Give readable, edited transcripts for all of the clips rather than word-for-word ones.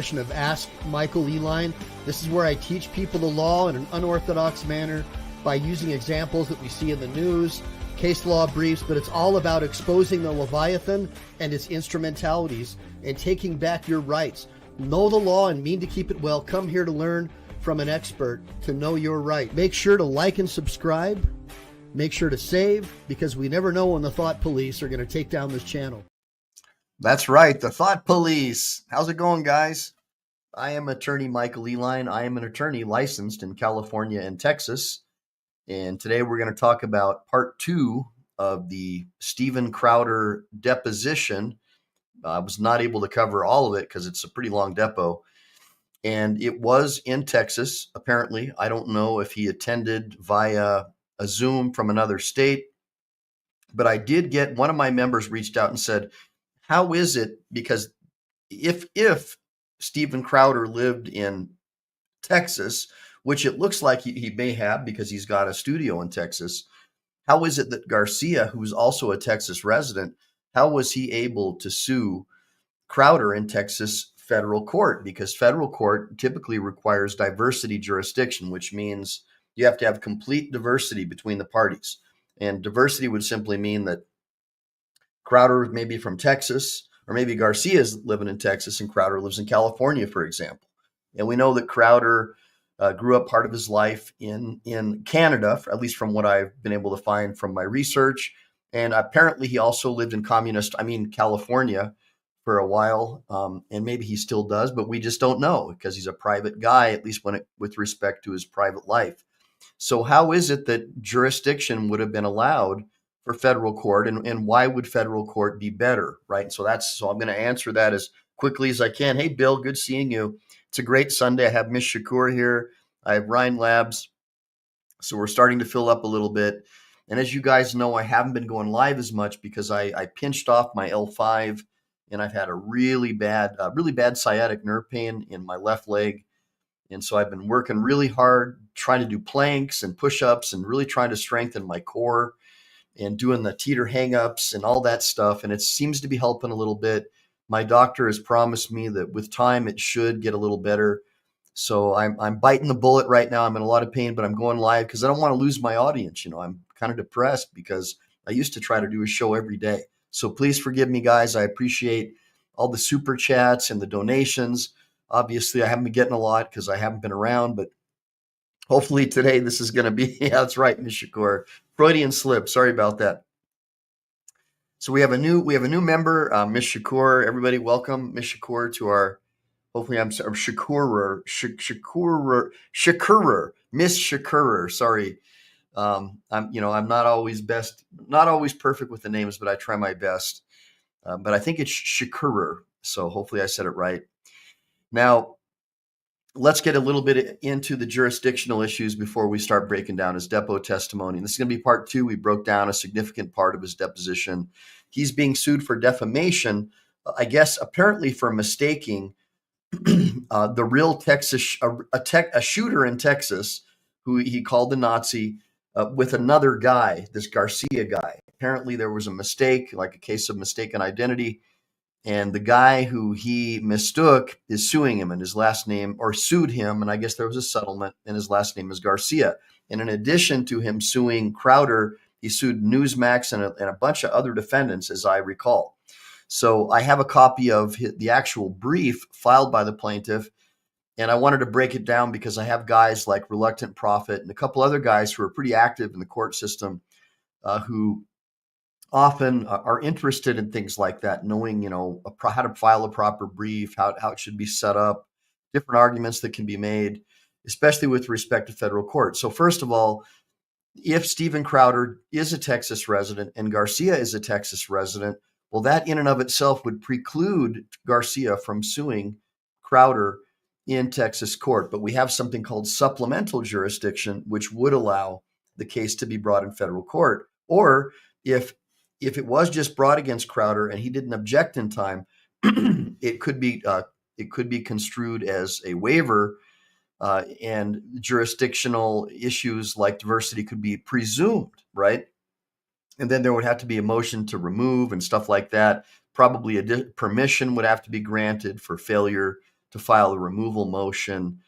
edition of Ask Michael Eline. This is where I teach people the law in an unorthodox manner by using examples that we see in the news, case law briefs, but it's all about exposing the Leviathan and its instrumentalities and taking back your rights. Know the law and mean to keep it well. Come here to learn from an expert to know your right. Make sure to like and subscribe. Make sure to save, because we never know when the thought police are going to take down this channel. That's right, the thought police. How's it going, guys? I am attorney Michael Eline. I am an attorney licensed in California and Texas. And today we're going to talk about part 2 of the Steven Crowder deposition. I was not able to cover all of it because it's a pretty long depo. And it was in Texas, apparently. I don't know if he attended via a Zoom from another state. But I did get, one of my members reached out and said, how is it? Because if Steven Crowder lived in Texas, which it looks like he may have because he's got a studio in Texas, how is it that Garcia, who's also a Texas resident, how was he able to sue Crowder in Texas federal court? Because federal court typically requires diversity jurisdiction, which means you have to have complete diversity between the parties. And diversity would simply mean that Crowder may be from Texas, or maybe Garcia's living in Texas and Crowder lives in California, for example. And we know that Crowder grew up part of his life in Canada, at least from what I've been able to find from my research. And apparently he also lived in California for a while. And maybe he still does, but we just don't know because he's a private guy, at least with respect to his private life. So how is it that jurisdiction would have been allowed for federal court, and why would federal court be better, right? So I'm going to answer that as quickly as I can. Hey, Bill, good seeing you. It's a great Sunday. I have Miss Shakur here. I have Ryan Labs. So we're starting to fill up a little bit. And as you guys know, I haven't been going live as much because I pinched off my L5 and I've had a really bad sciatic nerve pain in my left leg. And so I've been working really hard, trying to do planks and push-ups and really trying to strengthen my core and doing the teeter hang-ups and all that stuff. And it seems to be helping a little bit. My doctor has promised me that with time, it should get a little better. So I'm biting the bullet right now. I'm in a lot of pain, but I'm going live because I don't want to lose my audience. You know, I'm kind of depressed because I used to try to do a show every day. So please forgive me, guys. I appreciate all the super chats and the donations. Obviously, I haven't been getting a lot because I haven't been around, but hopefully today this is going to be, yeah, that's right, Ms. Shakur. Freudian slip. Sorry about that. So we have a new member, Ms. Shakur. Everybody, welcome Ms. Shakur to our. Hopefully, Miss Shakurer. Sorry, I'm not always perfect with the names, but I try my best. But I think it's Shakurer. So hopefully, I said it right. Now, let's get a little bit into the jurisdictional issues before we start breaking down his depo testimony. And this is going to be part 2. We broke down a significant part of his deposition. He's being sued for defamation, I guess, apparently for mistaking the real Texas, a shooter in Texas, who he called the Nazi, with another guy, this Garcia guy. Apparently there was a mistake, like a case of mistaken identity. And the guy who he mistook is suing him, and his last name, or sued him, and I guess there was a settlement, and his last name is Garcia. And in addition to him suing Crowder, he sued Newsmax and a bunch of other defendants, as I recall. So I have a copy of the actual brief filed by the plaintiff, and I wanted to break it down because I have guys like Reluctant Prophet and a couple other guys who are pretty active in the court system who often are interested in things like that, knowing, how to file a proper brief, how it should be set up, different arguments that can be made, especially with respect to federal court. So first of all, if Steven Crowder is a Texas resident and Garcia is a Texas resident, well, that in and of itself would preclude Garcia from suing Crowder in Texas court. But we have something called supplemental jurisdiction, which would allow the case to be brought in federal court. Or if it was just brought against Crowder and he didn't object in time, it could be construed as a waiver, and jurisdictional issues like diversity could be presumed, right? And then there would have to be a motion to remove and stuff like that. Probably permission would have to be granted for failure to file a removal motion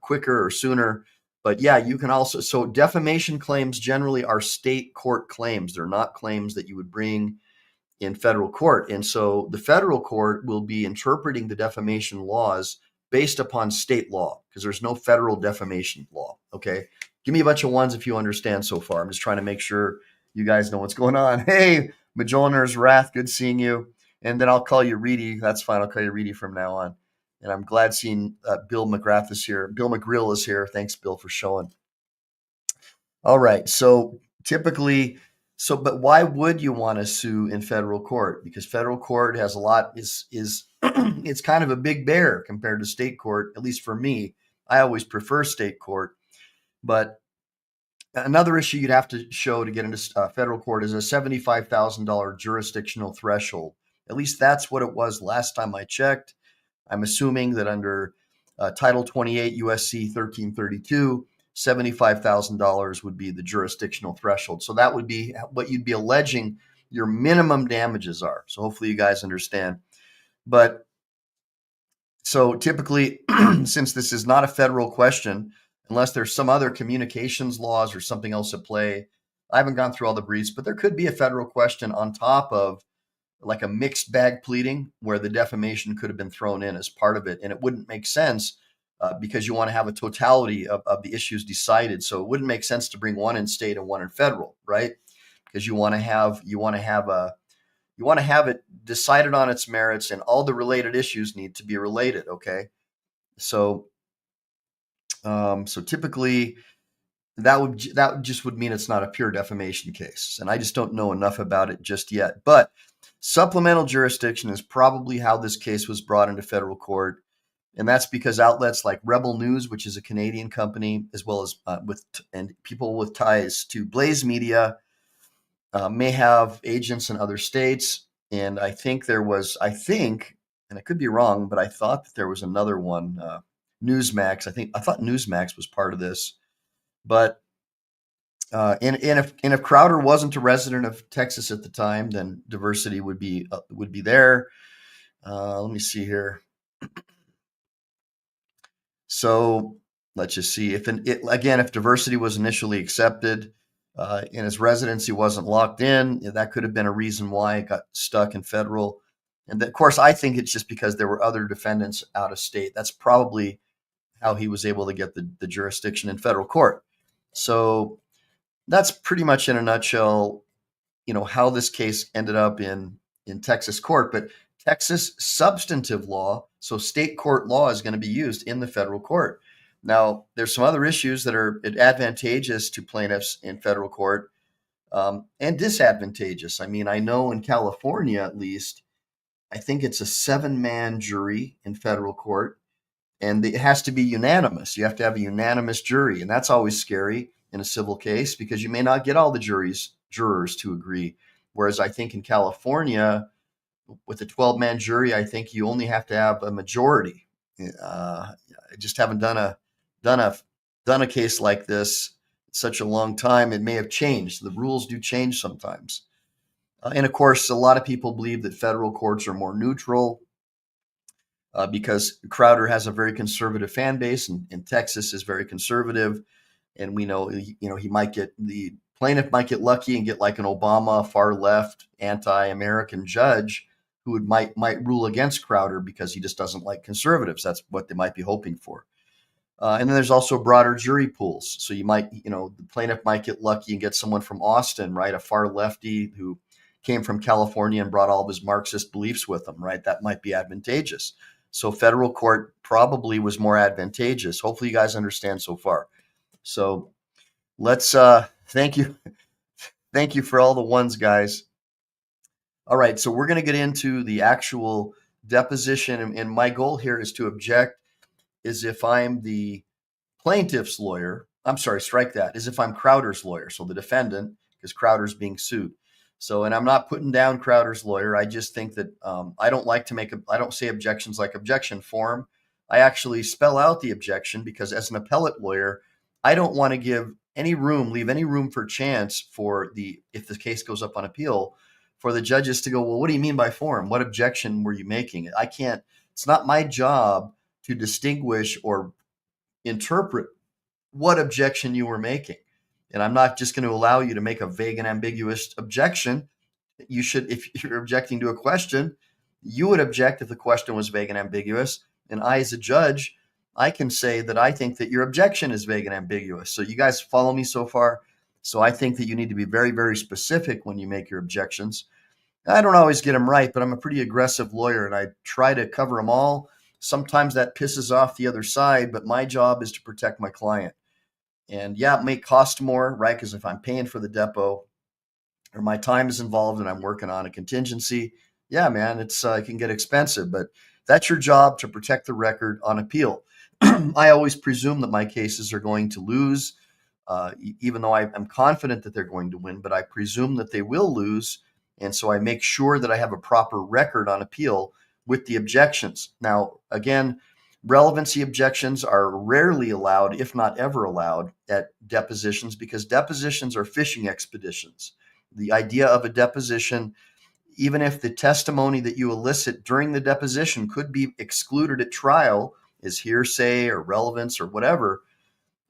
quicker or sooner. But yeah, you can also, so defamation claims generally are state court claims. They're not claims that you would bring in federal court. And so the federal court will be interpreting the defamation laws based upon state law, because there's no federal defamation law. Okay. Give me a bunch of ones if you understand so far. I'm just trying to make sure you guys know what's going on. Hey, Majolener's Wrath, good seeing you. And then I'll call you Reedy. That's fine. I'll call you Reedy from now on. And I'm glad seeing Bill McGrath is here. Bill McGrill is here. Thanks, Bill, for showing. All right. So typically, but why would you want to sue in federal court? Because federal court has a lot, is it's kind of a big bear compared to state court, at least for me. I always prefer state court. But another issue you'd have to show to get into federal court is a $75,000 jurisdictional threshold. At least that's what it was last time I checked. I'm assuming that under Title 28 USC 1332, $75,000 would be the jurisdictional threshold. So that would be what you'd be alleging your minimum damages are. So hopefully you guys understand. But so typically, since this is not a federal question, unless there's some other communications laws or something else at play, I haven't gone through all the briefs, but there could be a federal question on top of like a mixed bag pleading where the defamation could have been thrown in as part of it. And it wouldn't make sense because you want to have a totality of the issues decided. So it wouldn't make sense to bring one in state and one in federal, right? Because you want to have it decided on its merits, and all the related issues need to be related. Okay. So typically that just would mean it's not a pure defamation case. And I just don't know enough about it just yet, but supplemental jurisdiction is probably how this case was brought into federal court. And that's because outlets like Rebel News, which is a Canadian company, as well as and people with ties to Blaze Media, may have agents in other states. And I think, and I could be wrong, but I thought that there was another one, Newsmax. I thought Newsmax was part of this. But and if Crowder wasn't a resident of Texas at the time, then diversity would be there. Let me see here. So let's just see if diversity was initially accepted and his residency wasn't locked in, that could have been a reason why it got stuck in federal. And of course, I think it's just because there were other defendants out of state. That's probably how he was able to get the jurisdiction in federal court. So that's pretty much in a nutshell, how this case ended up in Texas court. But Texas substantive law, so state court law, is going to be used in the federal court. Now, there's some other issues that are advantageous to plaintiffs in federal court and disadvantageous. I mean, I know in California, at least, I think it's a 7-man jury in federal court, and it has to be unanimous. You have to have a unanimous jury, and that's always scary in a civil case because you may not get all the jurors to agree. Whereas I think in California, with a 12-man jury, I think you only have to have a majority. I just haven't done a case like this in such a long time. It may have changed. The rules do change sometimes. And of course, a lot of people believe that federal courts are more neutral because Crowder has a very conservative fan base, and Texas is very conservative. And we know, the plaintiff might get lucky and get like an Obama far left anti-American judge who might rule against Crowder because he just doesn't like conservatives. That's what they might be hoping for. And then there's also broader jury pools. So you might, the plaintiff might get lucky and get someone from Austin, right? A far lefty who came from California and brought all of his Marxist beliefs with him, right? That might be advantageous. So federal court probably was more advantageous. Hopefully you guys understand so far. So let's thank you. Thank you for all the ones, guys. All right, so we're going to get into the actual deposition, and my goal here is to object is if I'm the plaintiff's lawyer. I'm sorry, strike that. Is if I'm Crowder's lawyer, so the defendant, because Crowder's being sued. So, and I'm not putting down Crowder's lawyer. I just think that I don't say objections like objection form. I actually spell out the objection because as an appellate lawyer, I don't want to leave any room for chance if the case goes up on appeal, for the judges to go, well, what do you mean by form? What objection were you making? It's not my job to distinguish or interpret what objection you were making. And I'm not just going to allow you to make a vague and ambiguous objection. You should, if you're objecting to a question, you would object if the question was vague and ambiguous. And I, as a judge, I can say that I think that your objection is vague and ambiguous. So you guys follow me so far? So I think that you need to be very, very specific when you make your objections. I don't always get them right, but I'm a pretty aggressive lawyer and I try to cover them all. Sometimes that pisses off the other side, but my job is to protect my client. And yeah, it may cost more, right? Because if I'm paying for the depo or my time is involved and I'm working on a contingency, yeah, man, it can get expensive, but that's your job, to protect the record on appeal. I always presume that my cases are going to lose, even though I'm confident that they're going to win, but I presume that they will lose. And so I make sure that I have a proper record on appeal with the objections. Now, again, relevancy objections are rarely allowed, if not ever allowed, at depositions, because depositions are fishing expeditions. The idea of a deposition, even if the testimony that you elicit during the deposition could be excluded at trial as hearsay or relevance or whatever,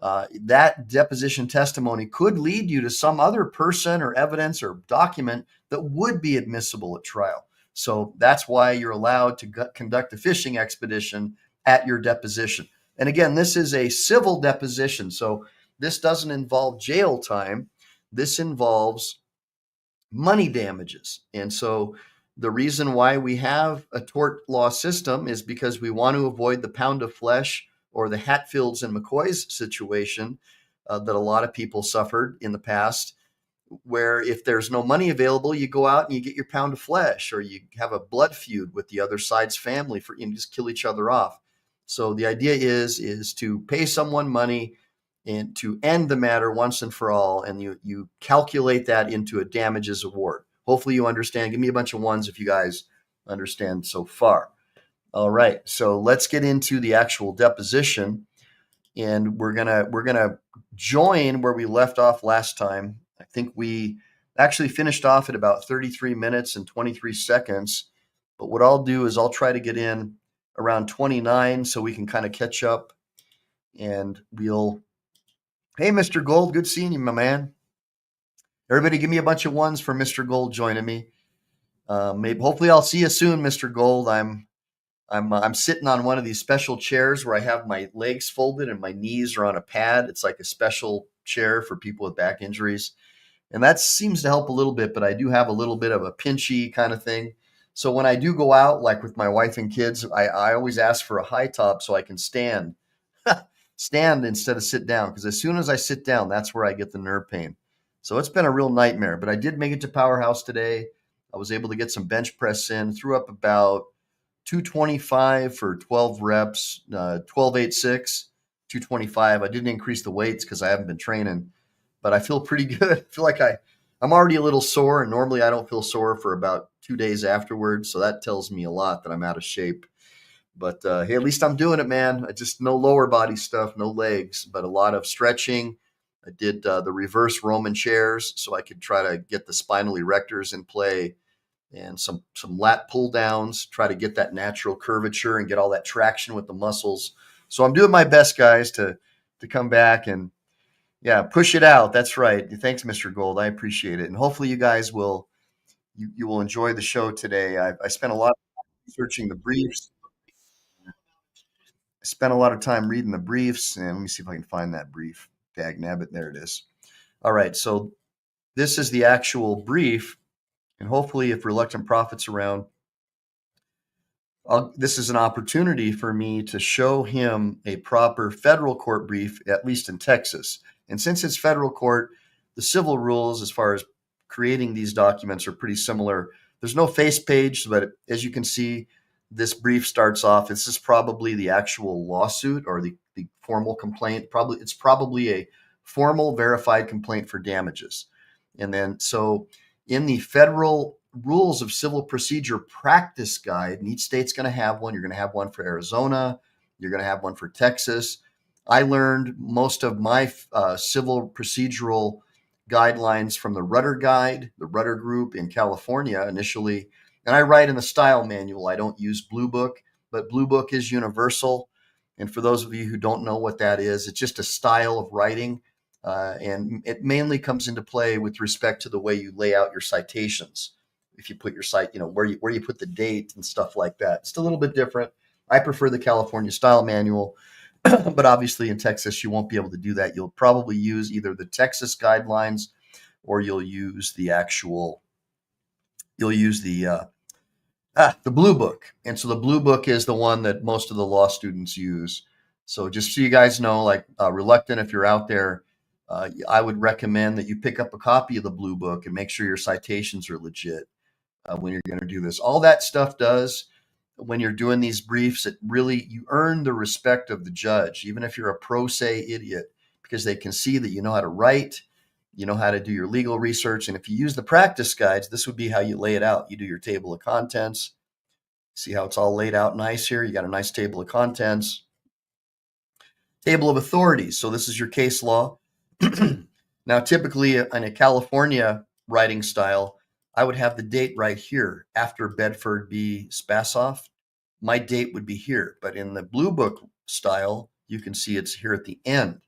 that deposition testimony could lead you to some other person or evidence or document that would be admissible at trial. So that's why you're allowed to conduct a fishing expedition at your deposition. And again, this is a civil deposition, so this doesn't involve jail time. This involves money damages. And so the reason why we have a tort law system is because we want to avoid the pound of flesh or the Hatfields and McCoy's situation that a lot of people suffered in the past, where if there's no money available, you go out and you get your pound of flesh, or you have a blood feud with the other side's family and just kill each other off. So the idea is to pay someone money and to end the matter once and for all, and you calculate that into a damages award. Hopefully you understand. Give me a bunch of ones if you guys understand so far. All right, so let's get into the actual deposition, and we're gonna join where we left off last time. I think we actually finished off at about 33 minutes and 23 seconds, but what I'll do is I'll try to get in around 29 so we can kind of catch up, and hey, Mr. Gold, good seeing you, my man. Everybody give me a bunch of ones for Mr. Gold joining me. Hopefully I'll see you soon, Mr. Gold. I'm sitting on one of these special chairs where I have my legs folded and my knees are on a pad. It's like a special chair for people with back injuries. And that seems to help a little bit, but I do have a little bit of a pinchy kind of thing. So when I do go out, like with my wife and kids, I always ask for a high top so I can stand instead of sit down. Because as soon as I sit down, that's where I get the nerve pain. So it's been a real nightmare, but I did make it to Powerhouse today. I was able to get some bench press in, threw up about 225 for 12 reps, 12.86, 225. I didn't increase the weights because I haven't been training, but I feel pretty good. I feel like I'm already a little sore, and normally I don't feel sore for about 2 days afterwards. So that tells me a lot that I'm out of shape. But hey, at least I'm doing it, man. Just no lower body stuff, no legs, but a lot of stretching. I did the reverse Roman chairs so I could try to get the spinal erectors in play, and some lat pull downs, try to get that natural curvature and get all that traction with the muscles. So I'm doing my best, guys, to come back and push it out. That's right. Thanks, Mr. Gold. I appreciate it. And hopefully you guys will enjoy the show today. I spent a lot of time researching the briefs. I spent a lot of time reading the briefs, and let me see if I can find that brief. Dag nabbit, there it is. All right, so this is the actual brief, and hopefully if Reluctant Prophet's around, this is an opportunity for me to show him a proper federal court brief, at least in Texas. And since it's federal court, the civil rules as far as creating these documents are pretty similar. There's no face page, but as you can see, this brief starts off. This is probably the actual lawsuit or the formal complaint. It's probably a formal verified complaint for damages. And then so in the federal rules of civil procedure practice guide, and each state's going to have one. You're going to have one for Arizona. You're going to have one for Texas. I learned most of my civil procedural guidelines from the Rudder Guide, the Rudder Group in California initially. And I write in the style manual. I don't use Blue Book, but Blue Book is universal. And for those of you who don't know what that is, it's just a style of writing. And it mainly comes into play with respect to the way you lay out your citations. If you put your cite, where you put the date and stuff like that. It's a little bit different. I prefer the California style manual, but obviously in Texas, you won't be able to do that. You'll probably use either the Texas guidelines or you'll use the blue book. And so the blue book is the one that most of the law students use. So just so you guys know, like reluctant, if you're out there, I would recommend that you pick up a copy of the blue book and make sure your citations are legit when you're going to do this. All that stuff does when you're doing these briefs, you earn the respect of the judge, even if you're a pro se idiot, because they can see that you know how to write, you know how to do your legal research. And if you use the practice guides, this would be how you lay it out. You do your table of contents. See how it's all laid out nice here? You got a nice table of contents. Table of authorities. So this is your case law. Now, typically in a California writing style, I would have the date right here after Bedford v. Spasoff. My date would be here. But in the blue book style, you can see it's here at the end.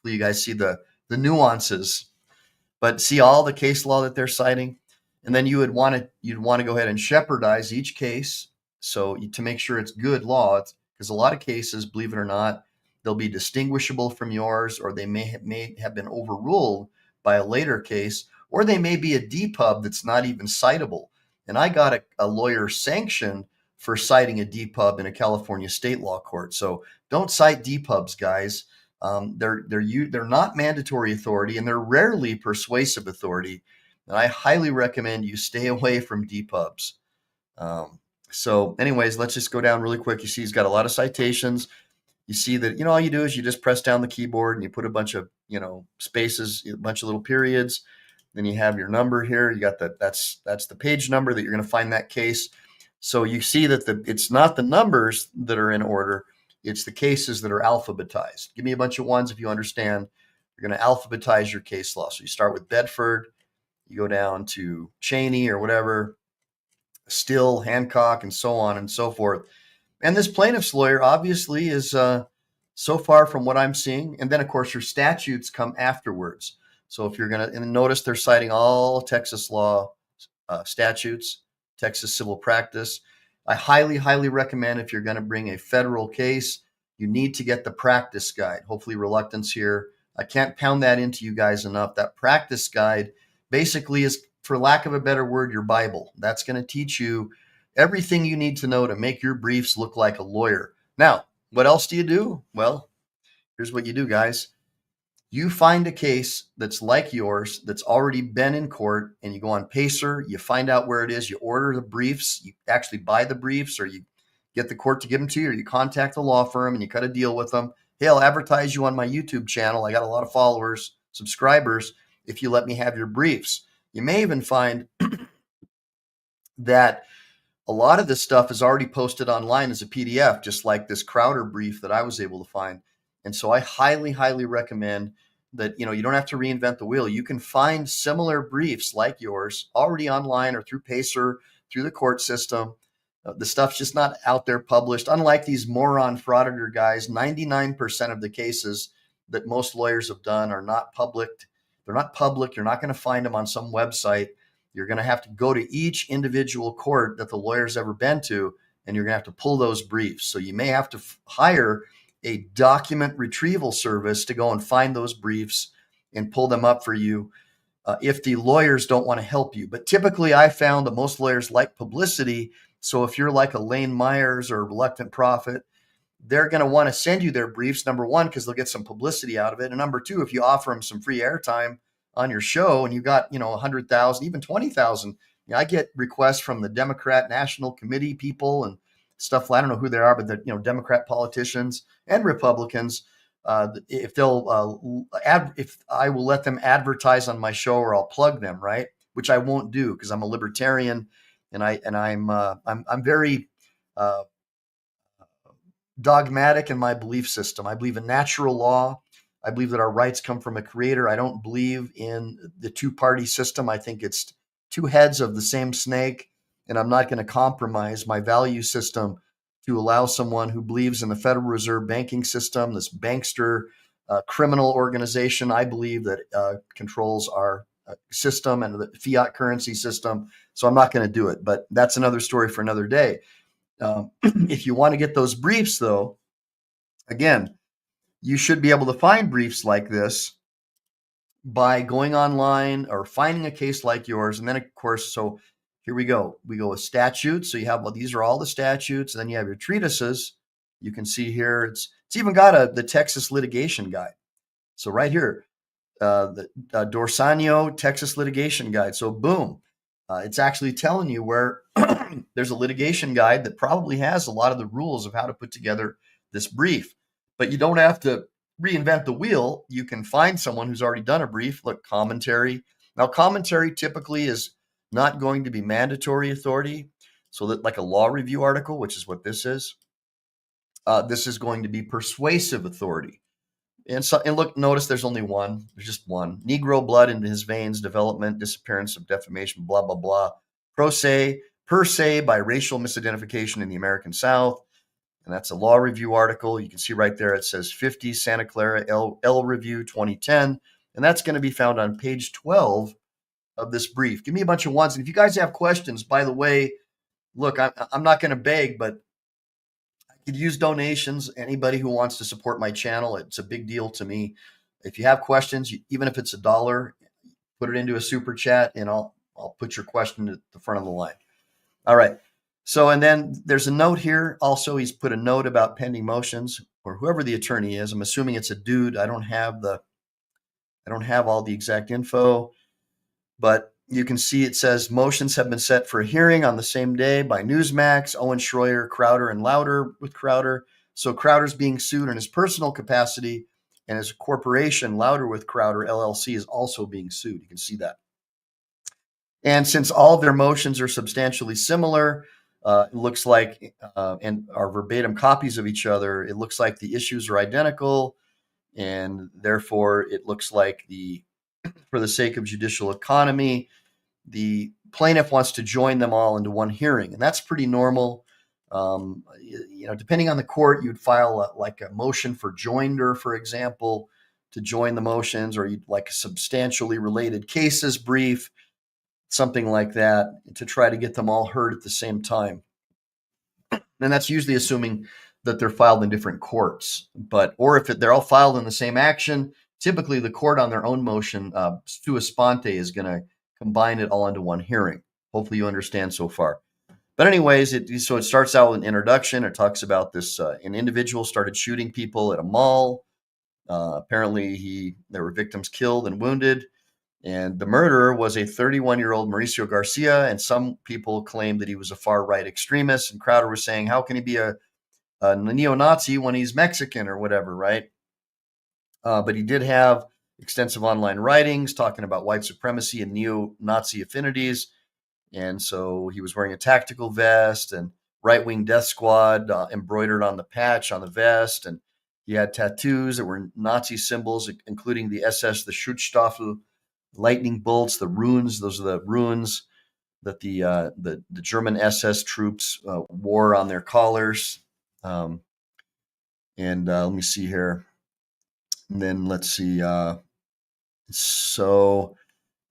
You guys see the nuances. But see all the case law that they're citing, and then you'd want to go ahead and shepherdize each case to make sure it's good law, because a lot of cases, believe it or not, they'll be distinguishable from yours, or they may have been overruled by a later case, or they may be a depub that's not even citable. And I got a lawyer sanctioned for citing a depub in a California state law court. So don't cite depubs, guys. They're not mandatory authority, and they're rarely persuasive authority. And I highly recommend you stay away from depubs. So anyways, let's just go down really quick. You see he's got a lot of citations. You see that, all you do is you just press down the keyboard and you put a bunch of, spaces, a bunch of little periods. Then you have your number here. You got that's the page number that you're going to find that case. So you see that it's not the numbers that are in order. It's the cases that are alphabetized. Give me a bunch of ones if you understand. You're going to alphabetize your case law. So you start with Bedford, you go down to Cheney or whatever, Still, Hancock, and so on and so forth. And this plaintiff's lawyer obviously is so far from what I'm seeing. And then, of course, your statutes come afterwards. So if you're going to notice, they're citing all Texas law statutes, Texas civil practice. I highly, highly recommend if you're going to bring a federal case, you need to get the practice guide. Hopefully reluctance here. I can't pound that into you guys enough. That practice guide basically is, for lack of a better word, your Bible. That's going to teach you everything you need to know to make your briefs look like a lawyer. Now, what else do you do? Well, here's what you do, guys. You find a case that's like yours, that's already been in court, and you go on Pacer, you find out where it is, you order the briefs, you actually buy the briefs, or you get the court to give them to you, or you contact the law firm and you cut a deal with them. Hey, I'll advertise you on my YouTube channel. I got a lot of followers, subscribers, if you let me have your briefs. You may even find that a lot of this stuff is already posted online as a PDF, just like this Crowder brief that I was able to find. And so I highly, highly recommend that, you don't have to reinvent the wheel. You can find similar briefs like yours already online or through Pacer, through the court system. The stuff's just not out there published. Unlike these moron frauditor guys, 99% of the cases that most lawyers have done are not public. They're not public. You're not going to find them on some website. You're going to have to go to each individual court that the lawyer's ever been to, and you're going to have to pull those briefs. So you may have to hire a document retrieval service to go and find those briefs and pull them up for you if the lawyers don't want to help you. But typically I found that most lawyers like publicity. So if you're like a Lane Myers or Reluctant Prophet, they're going to want to send you their briefs, number one, because they'll get some publicity out of it. And number two, if you offer them some free airtime on your show and you got, 100,000, even 20,000, I get requests from the Democrat National Committee people and stuff. I don't know who they are, but they're, Democrat politicians and Republicans. If I will let them advertise on my show, or I'll plug them, right? Which I won't do because I'm a libertarian and I'm very dogmatic in my belief system. I believe in natural law. I believe that our rights come from a creator. I don't believe in the two-party system. I think it's two heads of the same snake, and I'm not going to compromise my value system to allow someone who believes in the Federal Reserve banking system, this bankster criminal organization, I believe, that controls our system and the fiat currency system. So I'm not going to do it, but that's another story for another day. If you want to get those briefs, though, again, you should be able to find briefs like this by going online or finding a case like yours. And then, of course, so here we go. We go with statutes. So you have, well, these are all the statutes. And then you have your treatises. You can see here, it's even got the Texas litigation guide. So right here, the Dorsanio Texas litigation guide. So boom, it's actually telling you where there's a litigation guide that probably has a lot of the rules of how to put together this brief. But you don't have to reinvent the wheel. You can find someone who's already done a brief. Look, commentary. Now, commentary typically is not going to be mandatory authority. So that, like a law review article, which is what this is going to be persuasive authority. And look, notice there's only one. There's just one. Negro blood in his veins, development, disappearance of defamation, blah, blah, blah. Per se by racial misidentification in the American South. And that's a law review article. You can see right there, it says 50 Santa Clara L Review 2010. And that's going to be found on page 12 of this brief. Give me a bunch of ones. And if you guys have questions, by the way, look, I'm not going to beg, but I could use donations. Anybody who wants to support my channel, it's a big deal to me. If you have questions, even if it's $1, put it into a super chat and I'll put your question at the front of the line. All right. So, and then there's a note here. Also, he's put a note about pending motions, or whoever the attorney is. I'm assuming it's a dude. I don't have all the exact info, but you can see it says motions have been set for a hearing on the same day by Newsmax, Owen Schroyer, Crowder, and Louder with Crowder. So Crowder's being sued in his personal capacity, and as a corporation, Louder with Crowder LLC is also being sued. You can see that. And since all of their motions are substantially similar, it looks like, and are verbatim copies of each other, it looks like the issues are identical, and therefore it looks like for the sake of judicial economy, the plaintiff wants to join them all into one hearing, and that's pretty normal. Depending on the court, you'd file like a motion for joinder, for example, to join the motions, or you'd like a substantially related cases brief, something like that, to try to get them all heard at the same time. And that's usually assuming that they're filed in different courts. Or if they're all filed in the same action, typically the court on their own motion, sua sponte, is going to combine it all into one hearing. Hopefully you understand so far. But anyways, it starts out with an introduction. It talks about this, an individual started shooting people at a mall. Apparently there were victims killed and wounded. And the murderer was a 31-year-old Mauricio Garcia, and some people claim that he was a far-right extremist. And Crowder was saying, how can he be a neo-Nazi when he's Mexican or whatever, right? But he did have extensive online writings talking about white supremacy and neo-Nazi affinities. And so he was wearing a tactical vest and right-wing death squad embroidered on the patch on the vest. And he had tattoos that were Nazi symbols, including the SS, the Schutzstaffel, lightning bolts, the runes. Those are the runes that the German SS troops wore on their collars. Let me see here. And then let's see. So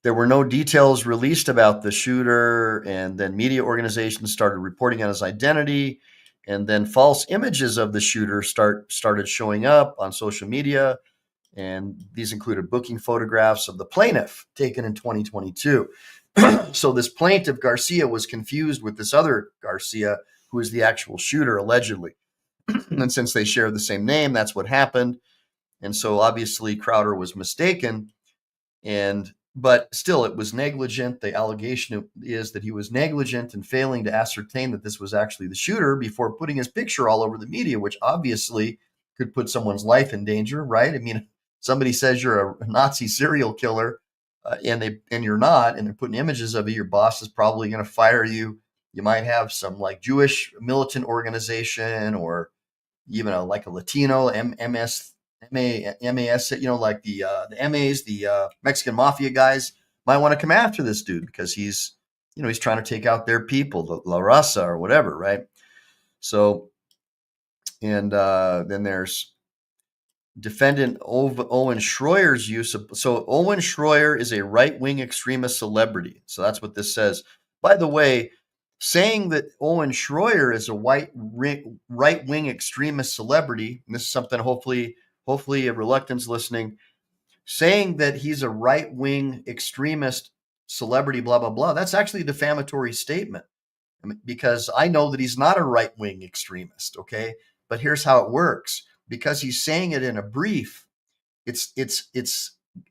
there were no details released about the shooter, and then media organizations started reporting on his identity, and then false images of the shooter started showing up on social media. And these included booking photographs of the plaintiff taken in 2022. So this plaintiff, Garcia, was confused with this other Garcia, who is the actual shooter, allegedly. And since they share the same name, that's what happened. And so obviously Crowder was mistaken. But still, it was negligent. The allegation is that he was negligent in failing to ascertain that this was actually the shooter before putting his picture all over the media, which obviously could put someone's life in danger, right? I mean, somebody says you're a Nazi serial killer, and you're not, and they're putting images of you, your boss is probably going to fire you. You might have some like Jewish militant organization, or even like a Latino MAS, like the MAs, the Mexican mafia guys might want to come after this dude because he's trying to take out their people, the La Raza or whatever, right? So And then there's defendant Owen Schroyer's use of. So Owen Schroyer is a right-wing extremist celebrity. So that's what this says. By the way, saying that Owen Schroyer is a right-wing extremist celebrity, and this is something hopefully a reluctance listening, saying that he's a right-wing extremist celebrity, blah, blah, blah, that's actually a defamatory statement. Because I know that he's not a right-wing extremist, okay? But here's how it works. Because he's saying it in a brief, it's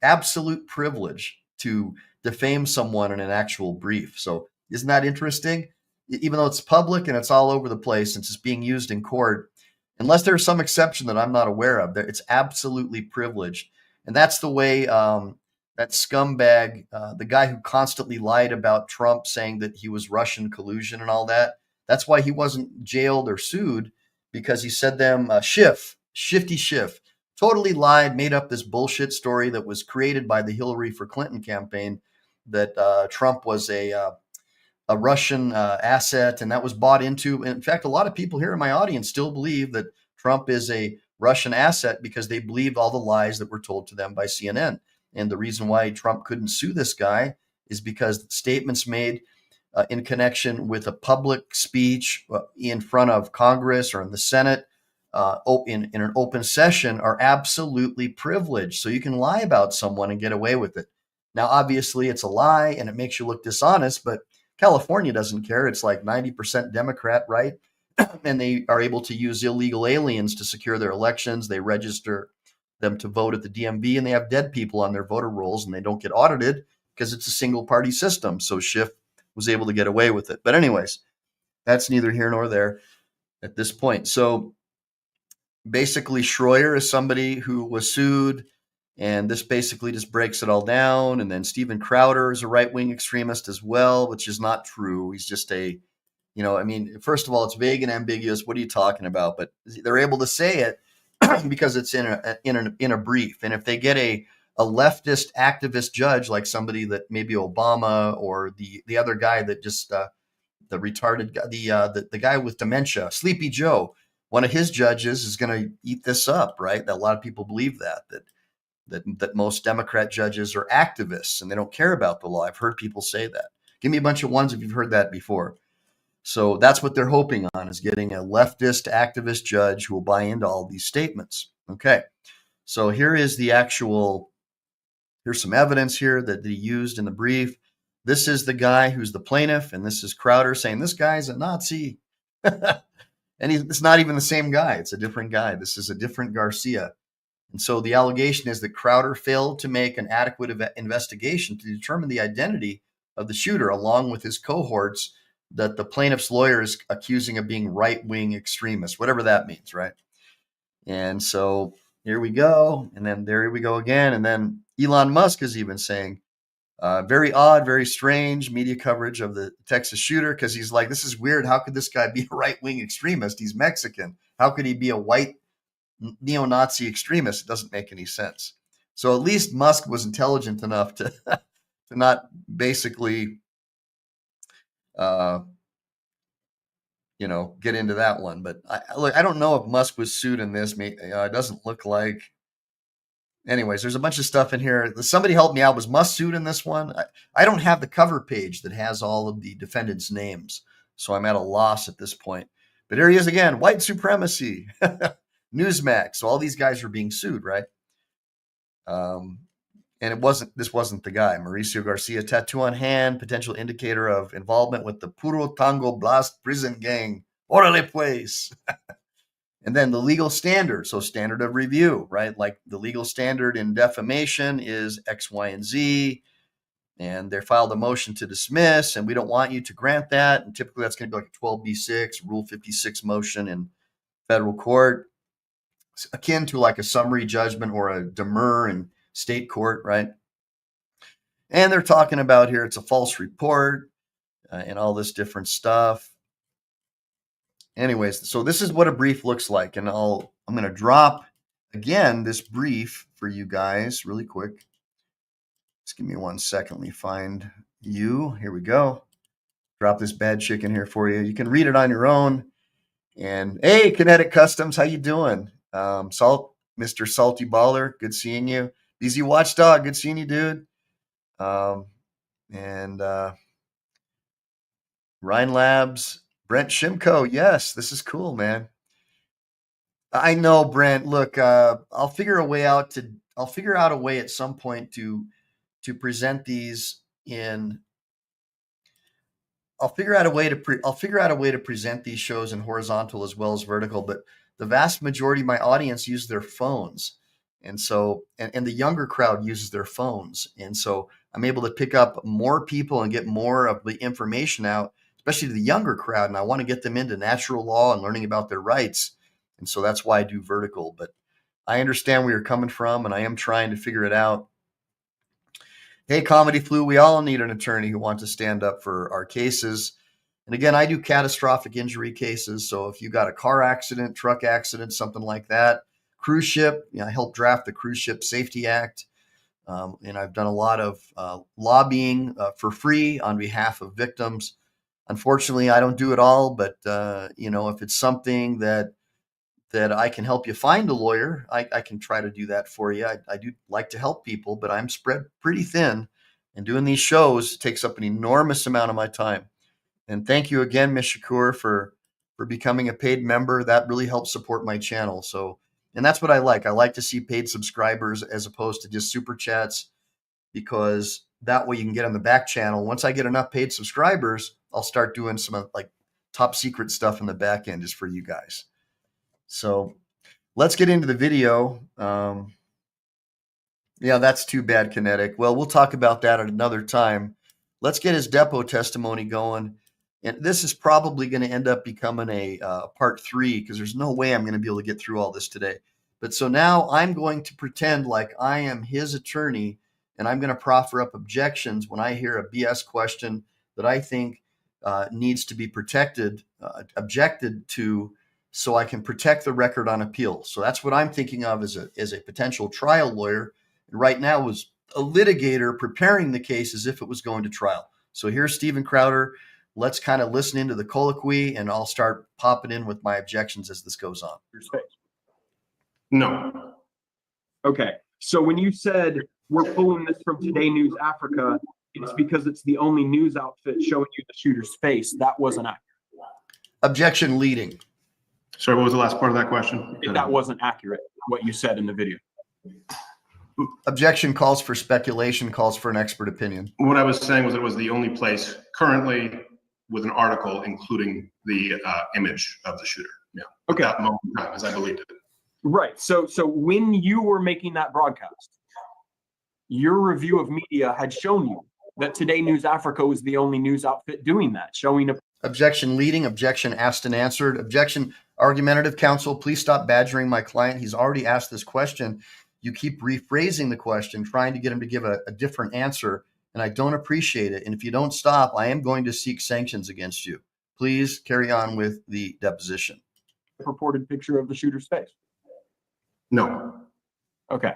absolute privilege to defame someone in an actual brief. So isn't that interesting? Even though it's public and it's all over the place, since it's being used in court, unless there's some exception that I'm not aware of, it's absolutely privileged. And that's the way that scumbag, the guy who constantly lied about Trump, saying that he was Russian collusion and all that. That's why he wasn't jailed or sued, because he said them Shifty Schiff, totally lied, made up this bullshit story that was created by the Hillary for Clinton campaign, that Trump was a Russian asset, and that was bought into. In fact, a lot of people here in my audience still believe that Trump is a Russian asset because they believed all the lies that were told to them by CNN. And the reason why Trump couldn't sue this guy is because statements made in connection with a public speech in front of Congress or in the Senate in an open session are absolutely privileged. So you can lie about someone and get away with it. Now, obviously, it's a lie and it makes you look dishonest, but California doesn't care. It's like 90% Democrat, right? And they are able to use illegal aliens to secure their elections. They register them to vote at the DMV, and they have dead people on their voter rolls, and they don't get audited because it's a single party system. So Schiff was able to get away with it. But anyways, that's neither here nor there at this point. So basically, Schroyer is somebody who was sued, and this basically just breaks it all down. And then Steven Crowder is a right-wing extremist as well, which is not true. He's just first of all, it's vague and ambiguous. What are you talking about? But they're able to say it because it's in a brief. And if they get a leftist activist judge, like somebody that maybe Obama or the other guy that just the retarded guy, the guy with dementia, Sleepy Joe, one of his judges is going to eat this up, right? That a lot of people believe that most Democrat judges are activists and they don't care about the law. I've heard people say that. Give me a bunch of ones if you've heard that before. So that's what they're hoping on, is getting a leftist activist judge who will buy into all these statements. Okay. So here's some evidence here that he used in the brief. This is the guy who's the plaintiff, and this is Crowder saying this guy's a Nazi. And it's not even the same guy. It's a different guy. This is a different Garcia. And so the allegation is that Crowder failed to make an adequate investigation to determine the identity of the shooter, along with his cohorts that the plaintiff's lawyer is accusing of being right-wing extremists, whatever that means, right? And so here we go. And then there we go again. And then Elon Musk is even saying, very odd, very strange media coverage of the Texas shooter, because he's like, this is weird. How could this guy be a right-wing extremist? He's Mexican. How could he be a white neo-Nazi extremist? It doesn't make any sense. So at least Musk was intelligent enough to not basically get into that one. But I don't know if Musk was sued in this. It doesn't look like. Anyways, there's a bunch of stuff in here. Somebody help me out. Was Musk sued in this one? I don't have the cover page that has all of the defendants' names, so I'm at a loss at this point. But here he is again, white supremacy, Newsmax. So all these guys are being sued, right? And this wasn't the guy. Mauricio Garcia, tattoo on hand, potential indicator of involvement with the Puro Tango Blast prison gang. Orale pues. And then the legal standard. So standard of review, right? Like the legal standard in defamation is X, Y, and Z. And they filed a motion to dismiss, and we don't want you to grant that. And typically that's going to be like a 12B6, Rule 56 motion in federal court. It's akin to like a summary judgment or a demur in state court, right? And they're talking about here, it's a false report and all this different stuff. Anyways, so this is what a brief looks like. And I'm going to drop again this brief for you guys really quick. Just give me 1 second. Let me find you. Here we go. Drop this bad chicken here for you. You can read it on your own. And hey, Kinetic Customs, how you doing? Mr. Salty Baller, good seeing you. BZ Watchdog, good seeing you, dude. And Rhine Labs, Brent Shimko, yes, this is cool, man. I know, Brent. Look, I'll figure out a way at some point to present these in. I'll figure out a way to present these shows in horizontal as well as vertical. But the vast majority of my audience use their phones, and so and the younger crowd uses their phones, and so I'm able to pick up more people and get more of the information out, especially to the younger crowd. And I want to get them into natural law and learning about their rights. And so that's why I do vertical. But I understand where you're coming from, and I am trying to figure it out. Hey, Comedy Flu, we all need an attorney who wants to stand up for our cases. And again, I do catastrophic injury cases. So if you got a car accident, truck accident, something like that, cruise ship, I helped draft the Cruise Ship Safety Act. And I've done a lot of lobbying for free on behalf of victims. Unfortunately, I don't do it all, but if it's something that I can help you find a lawyer, I can try to do that for you. I do like to help people, but I'm spread pretty thin, and doing these shows takes up an enormous amount of my time. And thank you again, Ms. Shakur, for becoming a paid member. That really helps support my channel. So, and that's what I like. I like to see paid subscribers as opposed to just super chats, because that way you can get on the back channel. Once I get enough paid subscribers, I'll start doing some like top secret stuff in the back end just for you guys. So let's get into the video. Yeah, that's too bad, Kinetic. Well, we'll talk about that at another time. Let's get his depo testimony going. And this is probably going to end up becoming a part 3, because there's no way I'm going to be able to get through all this today. But so now I'm going to pretend like I am his attorney, and I'm going to proffer up objections when I hear a BS question that I think needs to be objected to, so I can protect the record on appeal. So that's what I'm thinking of as a potential trial lawyer. And right now was a litigator preparing the case as if it was going to trial. So here's Stephen Crowder. Let's kind of listen into the colloquy, and I'll start popping in with my objections as this goes on. No. Okay. So when you said we're pulling this from Today News Africa, it's because it's the only news outfit showing you the shooter's face. That wasn't accurate. Objection leading. Sorry, what was the last part of that question? That wasn't accurate, what you said in the video. Objection calls for speculation, calls for an expert opinion. What I was saying was it was the only place currently with an article including the image of the shooter. Yeah. Okay. At that moment in time, as I believed it. Right. So when you were making that broadcast, your review of media had shown you that Today News Africa was the only news outfit doing that, showing a objection leading, objection asked and answered, objection argumentative. Counsel, please stop badgering my client. He's already asked this question. You keep rephrasing the question, trying to get him to give a different answer, and I don't appreciate it. And if you don't stop, I am going to seek sanctions against you. Please carry on with the deposition. Purported picture of the shooter's face. No. Okay.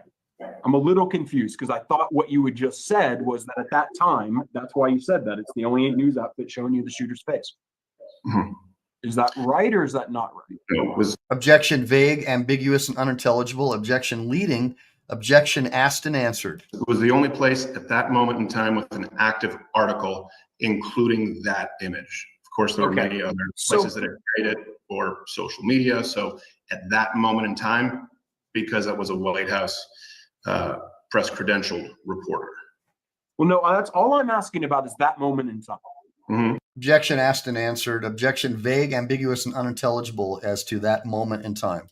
I'm a little confused because I thought what you had just said was that at that time, that's why you said that it's the only news outfit showing you the shooter's face. Mm-hmm. Is that right or is that not right? No, it was objection vague, ambiguous, and unintelligible. Objection leading, objection asked and answered. It was the only place at that moment in time with an active article, including that image. Of course, there are many other places that have created or social media. So at that moment in time, because that was a White House press credentialed reporter. Well, no, that's all I'm asking about is that moment in time. Mm-hmm. Objection asked and answered. Objection vague, ambiguous, and unintelligible as to that moment in time.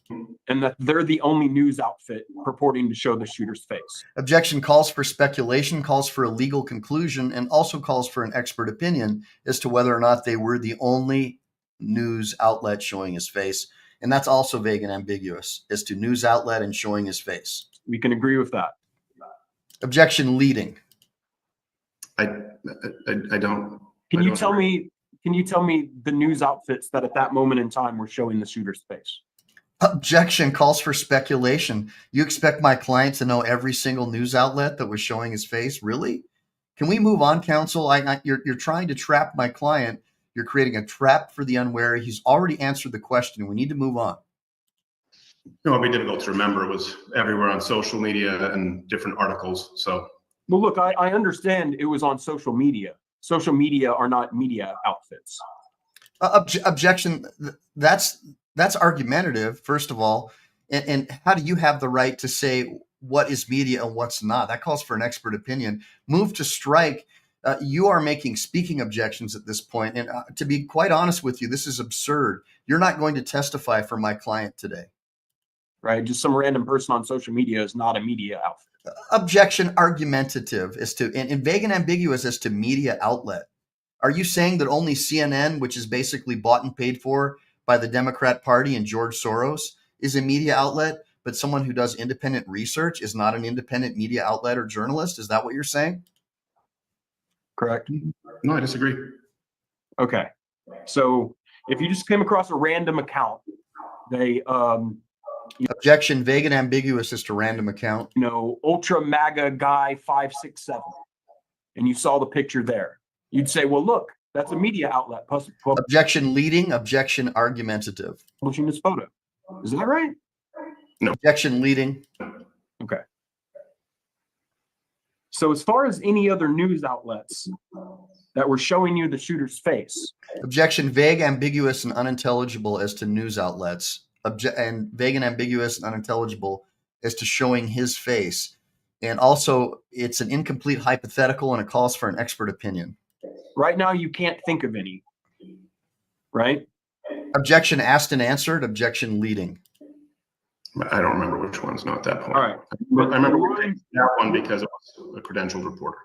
And that they're the only news outfit purporting to show the shooter's face. Objection calls for speculation, calls for a legal conclusion, and also calls for an expert opinion as to whether or not they were the only news outlet showing his face. And that's also vague and ambiguous as to news outlet and showing his face. We can agree with that. Objection leading. I don't. Can you tell me the news outfits that at that moment in time were showing the shooter's face? Objection calls for speculation. You expect my client to know every single news outlet that was showing his face? Really? Can we move on, counsel? You're trying to trap my client You're creating a trap for the unwary. He's already answered the question. We need to move on. No, it'd be difficult to remember. It was everywhere on social media and different articles. So, well, look, I understand it was on social media. Social media are not media outfits. Objection. That's argumentative, first of all. And how do you have the right to say what is media and what's not? That calls for an expert opinion. Move to strike. You are making speaking objections at this point. And to be quite honest with you, this is absurd. You're not going to testify for my client today. Right? Just some random person on social media is not a media outfit. Objection argumentative as to, and vague and ambiguous as to media outlet. Are you saying that only CNN, which is basically bought and paid for by the Democrat Party and George Soros, is a media outlet, but someone who does independent research is not an independent media outlet or journalist? Is that what you're saying? Correct. no, I disagree. Okay. So if you just came across a random account, they, Objection, vague and ambiguous as to random account. ultra MAGA guy 567, and you saw the picture there, you'd say, well, look, that's a media outlet Objection leading, objection argumentative. publishing this photo. Is that right? No. Objection leading. Okay. So as far as any other news outlets that were showing you the shooter's face. Objection, vague, ambiguous, and unintelligible as to news outlets. And vague and ambiguous and unintelligible as to showing his face. And also, it's an incomplete hypothetical and it calls for an expert opinion. Right now, you can't think of any. Right? Objection asked and answered. Objection leading. I don't remember which one's not at that point. All right. I remember that one because it was a credentialed reporter.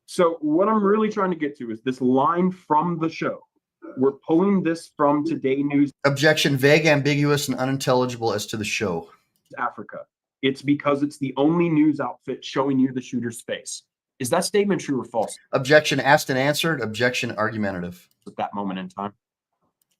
So what I'm really trying to get to is this line from the show. We're pulling this from Today News Objection, vague, ambiguous, and unintelligible as to the show. Africa. It's because it's the only news outfit showing you the shooter's face. Is that statement true or false Objection asked and answered. Objection argumentative. at that moment in time?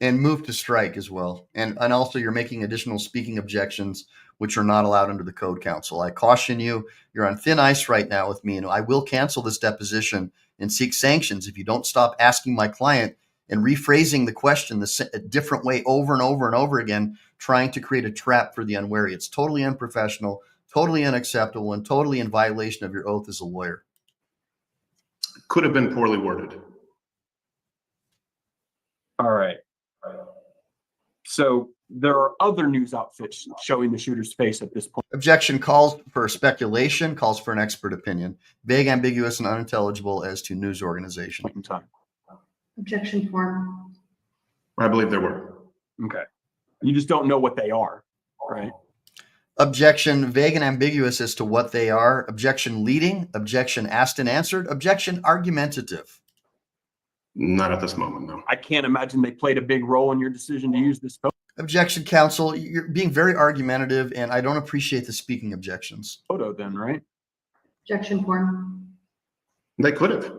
And move to strike as well. And also you're making additional speaking objections, which are not allowed under the Code Council. I caution you, you're on thin ice right now with me, and I will cancel this deposition and seek sanctions if you don't stop asking my client and rephrasing the question a different way over and over and over again, trying to create a trap for the unwary. It's totally unprofessional, totally unacceptable, and totally in violation of your oath as a lawyer. Could have been poorly worded. All right. So there are other news outfits showing the shooter's face at this point. Objection calls for speculation, calls for an expert opinion. Vague, ambiguous, and unintelligible as to news organization. Point in time. Objection form. I believe there were. Okay. You just don't know what they are, right? Objection vague and ambiguous as to what they are. Objection leading. Objection asked and answered. Objection argumentative. Not at this moment, no. I can't imagine they played a big role in your decision to use this Objection, counsel. You're being very argumentative, and I don't appreciate the speaking objections. photo then, right? Objection form. They could have.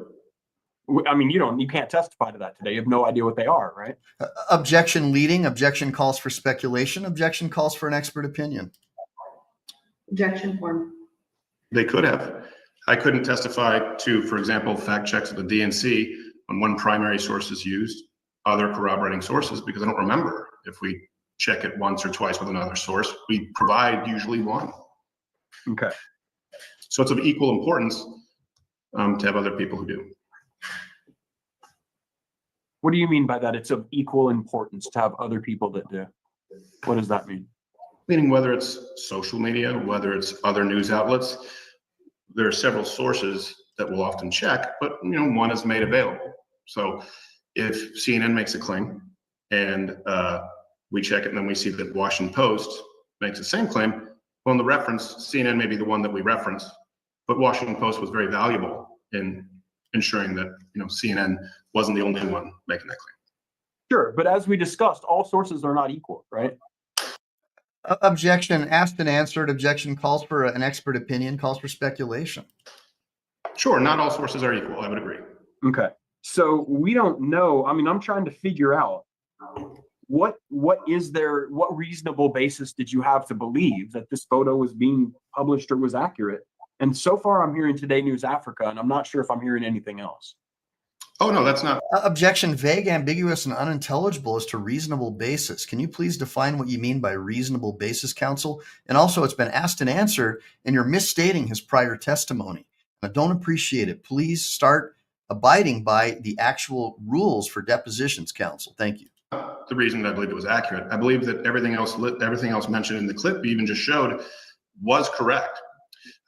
I mean, you can't testify to that today. You have no idea what they are, right? Objection leading. Objection calls for speculation. Objection calls for an expert opinion. Objection form. They could have. I couldn't testify to, for example, fact checks at the DNC on one primary source is used, other corroborating sources, because I don't remember if we check it once or twice with another source. We provide usually one. Okay. So it's of equal importance to have other people who do. What do you mean by that? It's of equal importance to have other people that do. What does that mean? Meaning whether it's social media, whether it's other news outlets, there are several sources that we'll often check, but one is made available. So if CNN makes a claim and we check it and then we see that Washington Post makes the same claim, well, in the reference, CNN may be the one that we reference, but Washington Post was very valuable in ensuring that CNN wasn't the only one making that claim. Sure, but as we discussed, all sources are not equal, right? Objection asked and answered. Objection calls for an expert opinion, calls for speculation. Sure, not all sources are equal. I would agree. Okay. So we don't know. I mean, I'm trying to figure out what reasonable basis did you have to believe that this photo was being published or was accurate? And so far I'm hearing Today News Africa, and I'm not sure if I'm hearing anything else. Oh, no, that's not. Objection: vague, ambiguous, and unintelligible as to reasonable basis. Can you please define what you mean by reasonable basis, counsel? And also, it's been asked and answered, and you're misstating his prior testimony. I don't appreciate it. Please start abiding by the actual rules for depositions, counsel. Thank you. The reason I believe it was accurate. I believe that everything else mentioned in the clip you even just showed was correct.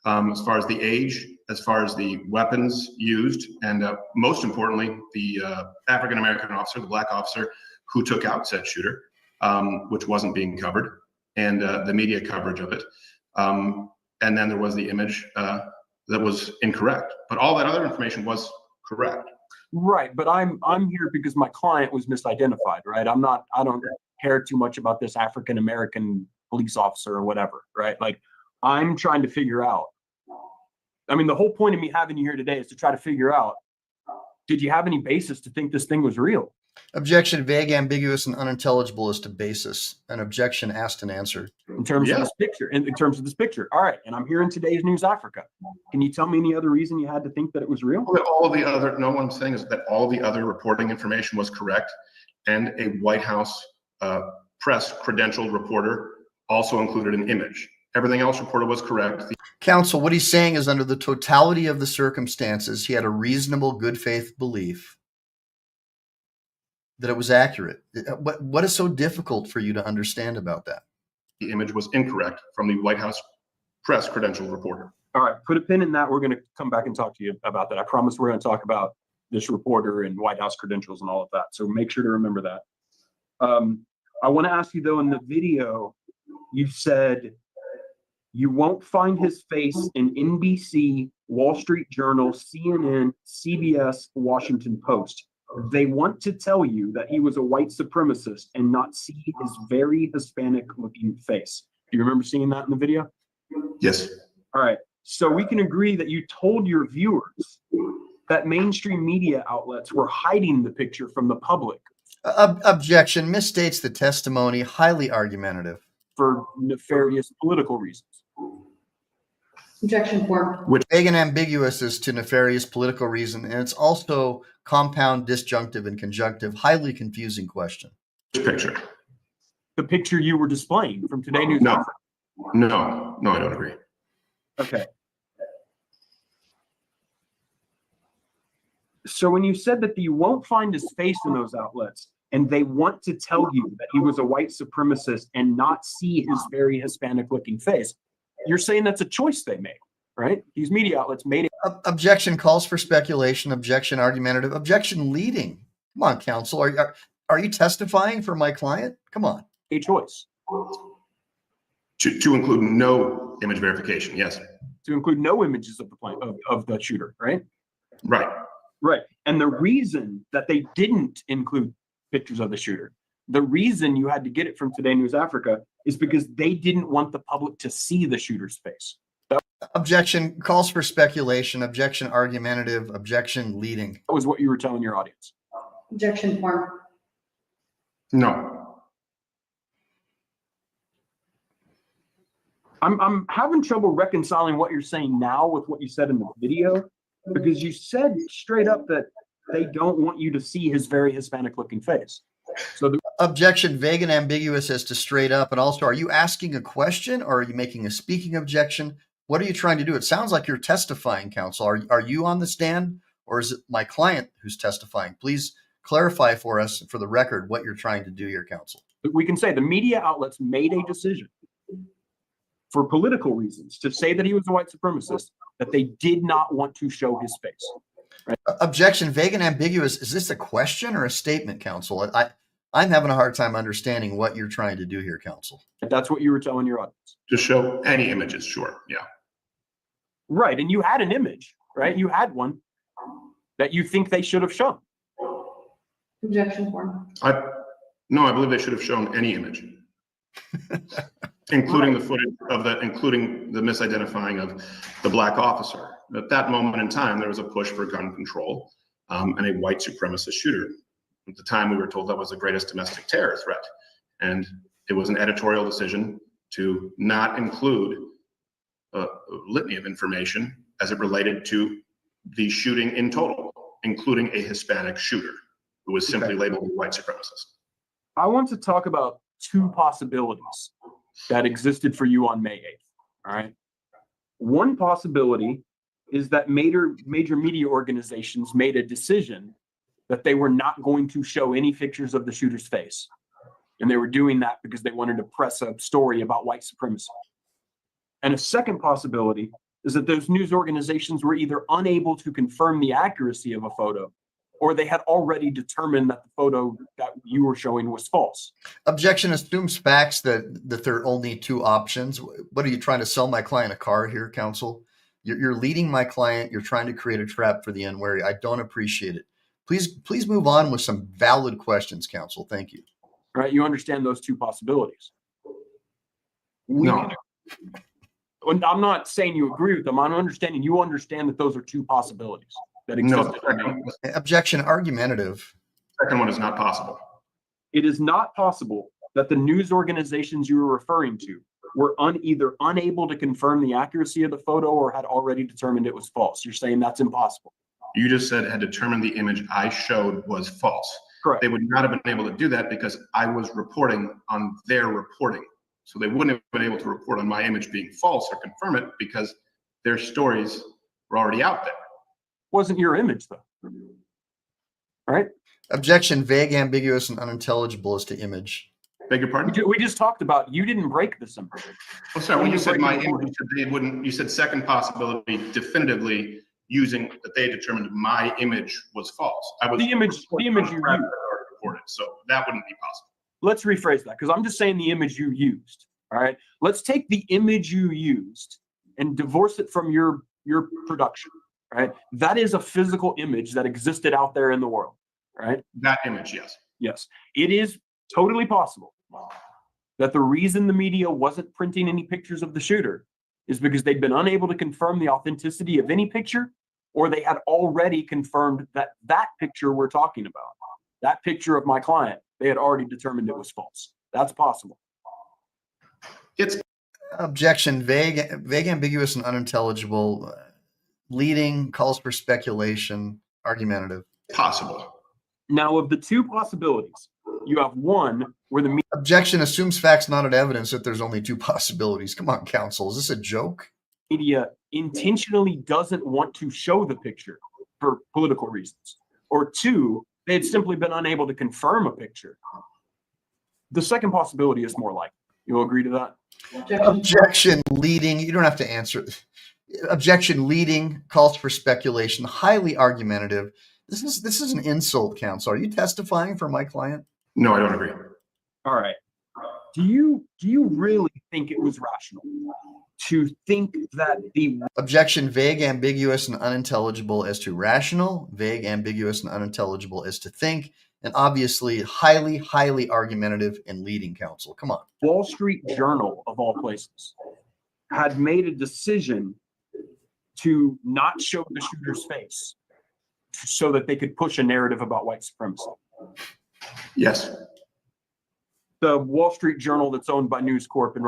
As far as the age, as far as the weapons used, and most importantly, the African-American officer, the black officer who took out said shooter, which wasn't being covered, and the media coverage of it. And then there was the image that was incorrect, but all that other information was correct. Right, but I'm here because my client was misidentified, right? I don't care too much about this African-American police officer or whatever, right? Like, I'm trying to figure out, I mean, the whole point of me having you here today is to try to figure out, did you have any basis to think this thing was real? Objection: vague, ambiguous, and unintelligible as to basis. An objection asked and answered. In terms of this picture, in terms of this picture. All right, and I'm here in today's News Africa. Can you tell me any other reason you had to think that it was real? All of the other, no one saying is that all the other reporting information was correct, and a White House press credentialed reporter also included an image. Everything else reported was correct. Counsel, what he's saying is under the totality of the circumstances, he had a reasonable good faith belief that it was accurate. What is so difficult for you to understand about that? The image was incorrect from the White House press credentialed reporter. All right, put a pin in that. We're going to come back and talk to you about that. I promise we're going to talk about this reporter and White House credentials and all of that. So make sure to remember that. I want to ask you, though, in the video, you said you won't find his face in NBC, Wall Street Journal, CNN, CBS, Washington Post. They want to tell you that he was a white supremacist and not see his very Hispanic-looking face. Do you remember seeing that in the video? Yes. All right. So we can agree that you told your viewers that mainstream media outlets were hiding the picture from the public. Objection: misstates the testimony, highly argumentative. For nefarious political reasons. Objection form. Which vague and ambiguous is to nefarious political reason, and it's also compound, disjunctive, and conjunctive. Highly confusing question. Which picture? The picture you were displaying from Today News. No, I don't agree. Okay. So when you said that you won't find his face in those outlets, and they want to tell you that he was a white supremacist and not see his very Hispanic-looking face, you're saying that's a choice they made, right? These media outlets made it. Objection: calls for speculation. Objection: argumentative. Objection: leading. Come on, counsel. Are you testifying for my client? Come on. A choice. To include no image verification, yes. To include no images of the shooter, right? Right. Right. And the reason that they didn't include pictures of the shooter, the reason you had to get it from Today News Africa is because they didn't want the public to see the shooter's face. Objection: calls for speculation. Objection: argumentative. Objection: leading. That was what you were telling your audience. Objection form. No. I'm having trouble reconciling what you're saying now with what you said in the video, because you said straight up that they don't want you to see his very Hispanic-looking face. So Objection: vague and ambiguous as to straight up. And also, are you asking a question or are you making a speaking objection? What are you trying to do? It sounds like you're testifying, counsel. Are you on the stand or is it my client who's testifying? Please clarify for us, for the record, what you're trying to do here, counsel. we can say the media outlets made a decision for political reasons to say that he was a white supremacist, that they did not want to show his face. Right? Objection: vague and ambiguous. Is this a question or a statement, counsel? I'm having a hard time understanding what you're trying to do here, counsel. That's what you were telling your audience. To show any images, sure, yeah. Right, and you had an image, right? You had one that you think they should have shown. Objection form. No, I believe they should have shown any image, including the footage of including the misidentifying of the black officer. At that moment in time, there was a push for gun control and a white supremacist shooter. At the time, we were told that was the greatest domestic terror threat, and it was an editorial decision to not include a litany of information as it related to the shooting in total. including a Hispanic shooter who was simply Okay. labeled a white supremacist. I want to talk about two possibilities that existed for you on May 8th. All right. One possibility is that major media organizations made a decision that they were not going to show any pictures of the shooter's face. And they were doing that because they wanted to press a story about white supremacy. And a second possibility is that those news organizations were either unable to confirm the accuracy of a photo, or they had already determined that the photo that you were showing was false. Objection assumes facts that there are only two options. What are you trying to sell my client a car here, counsel? You're leading my client. You're trying to create a trap for the unwary. I don't appreciate it. Please move on with some valid questions, counsel. Thank you. All right, you understand those two possibilities. No. And I'm not saying you agree with them. I'm understanding you understand that those are two possibilities that No, exist. Objection argumentative. second one is not possible. It is not possible that the news organizations you were referring to were either unable to confirm the accuracy of the photo or had already determined it was false. You're saying that's impossible. You just said had determined the image I showed was false. Correct. They would not have been able to do that because I was reporting on their reporting. So they wouldn't have been able to report on my image being false or confirm it because their stories were already out there. Wasn't your image though. All right. Objection vague, ambiguous, and unintelligible as to image. Beg your pardon? We just talked about you didn't break this image. Oh, sorry. When you said my breaking the image, you said they wouldn't. You said second possibility definitively using that they determined my image was false. I was The image you used. reported, so that wouldn't be possible. Let's rephrase that because I'm just saying the image you used. All right. Let's take the image you used and divorce it from your production. All right. That is a physical image that existed out there in the world. All right. That image, yes. Yes. It is totally possible that the reason the media wasn't printing any pictures of the shooter is because they'd been unable to confirm the authenticity of any picture, or they had already confirmed that that picture we're talking about, that picture of my client, they had already determined it was false. That's possible. It's Objection vague, ambiguous, and unintelligible. Leading, calls for speculation, argumentative. possible. Now, of the two possibilities, you have one where the Objection assumes facts, not an evidence, that there's only two possibilities. Come on, counsel. Is this a joke? media intentionally doesn't want to show the picture for political reasons, or two, they had simply been unable to confirm a picture. The second possibility is more likely. You'll agree to that? Objection leading. You don't have to answer. Objection leading, calls for speculation, highly argumentative. This is an insult, counsel. Are you testifying for my client? No, I don't agree. All right. Do you really think it was rational to think that the Objection vague, ambiguous, and unintelligible as to rational, vague, ambiguous, and unintelligible as to think, and obviously highly, highly argumentative and leading, counsel? Come on. Wall Street Journal, of all places, had made a decision to not show the shooter's face so that they could push a narrative about white supremacy? Yes. The Wall Street Journal that's owned by News Corp and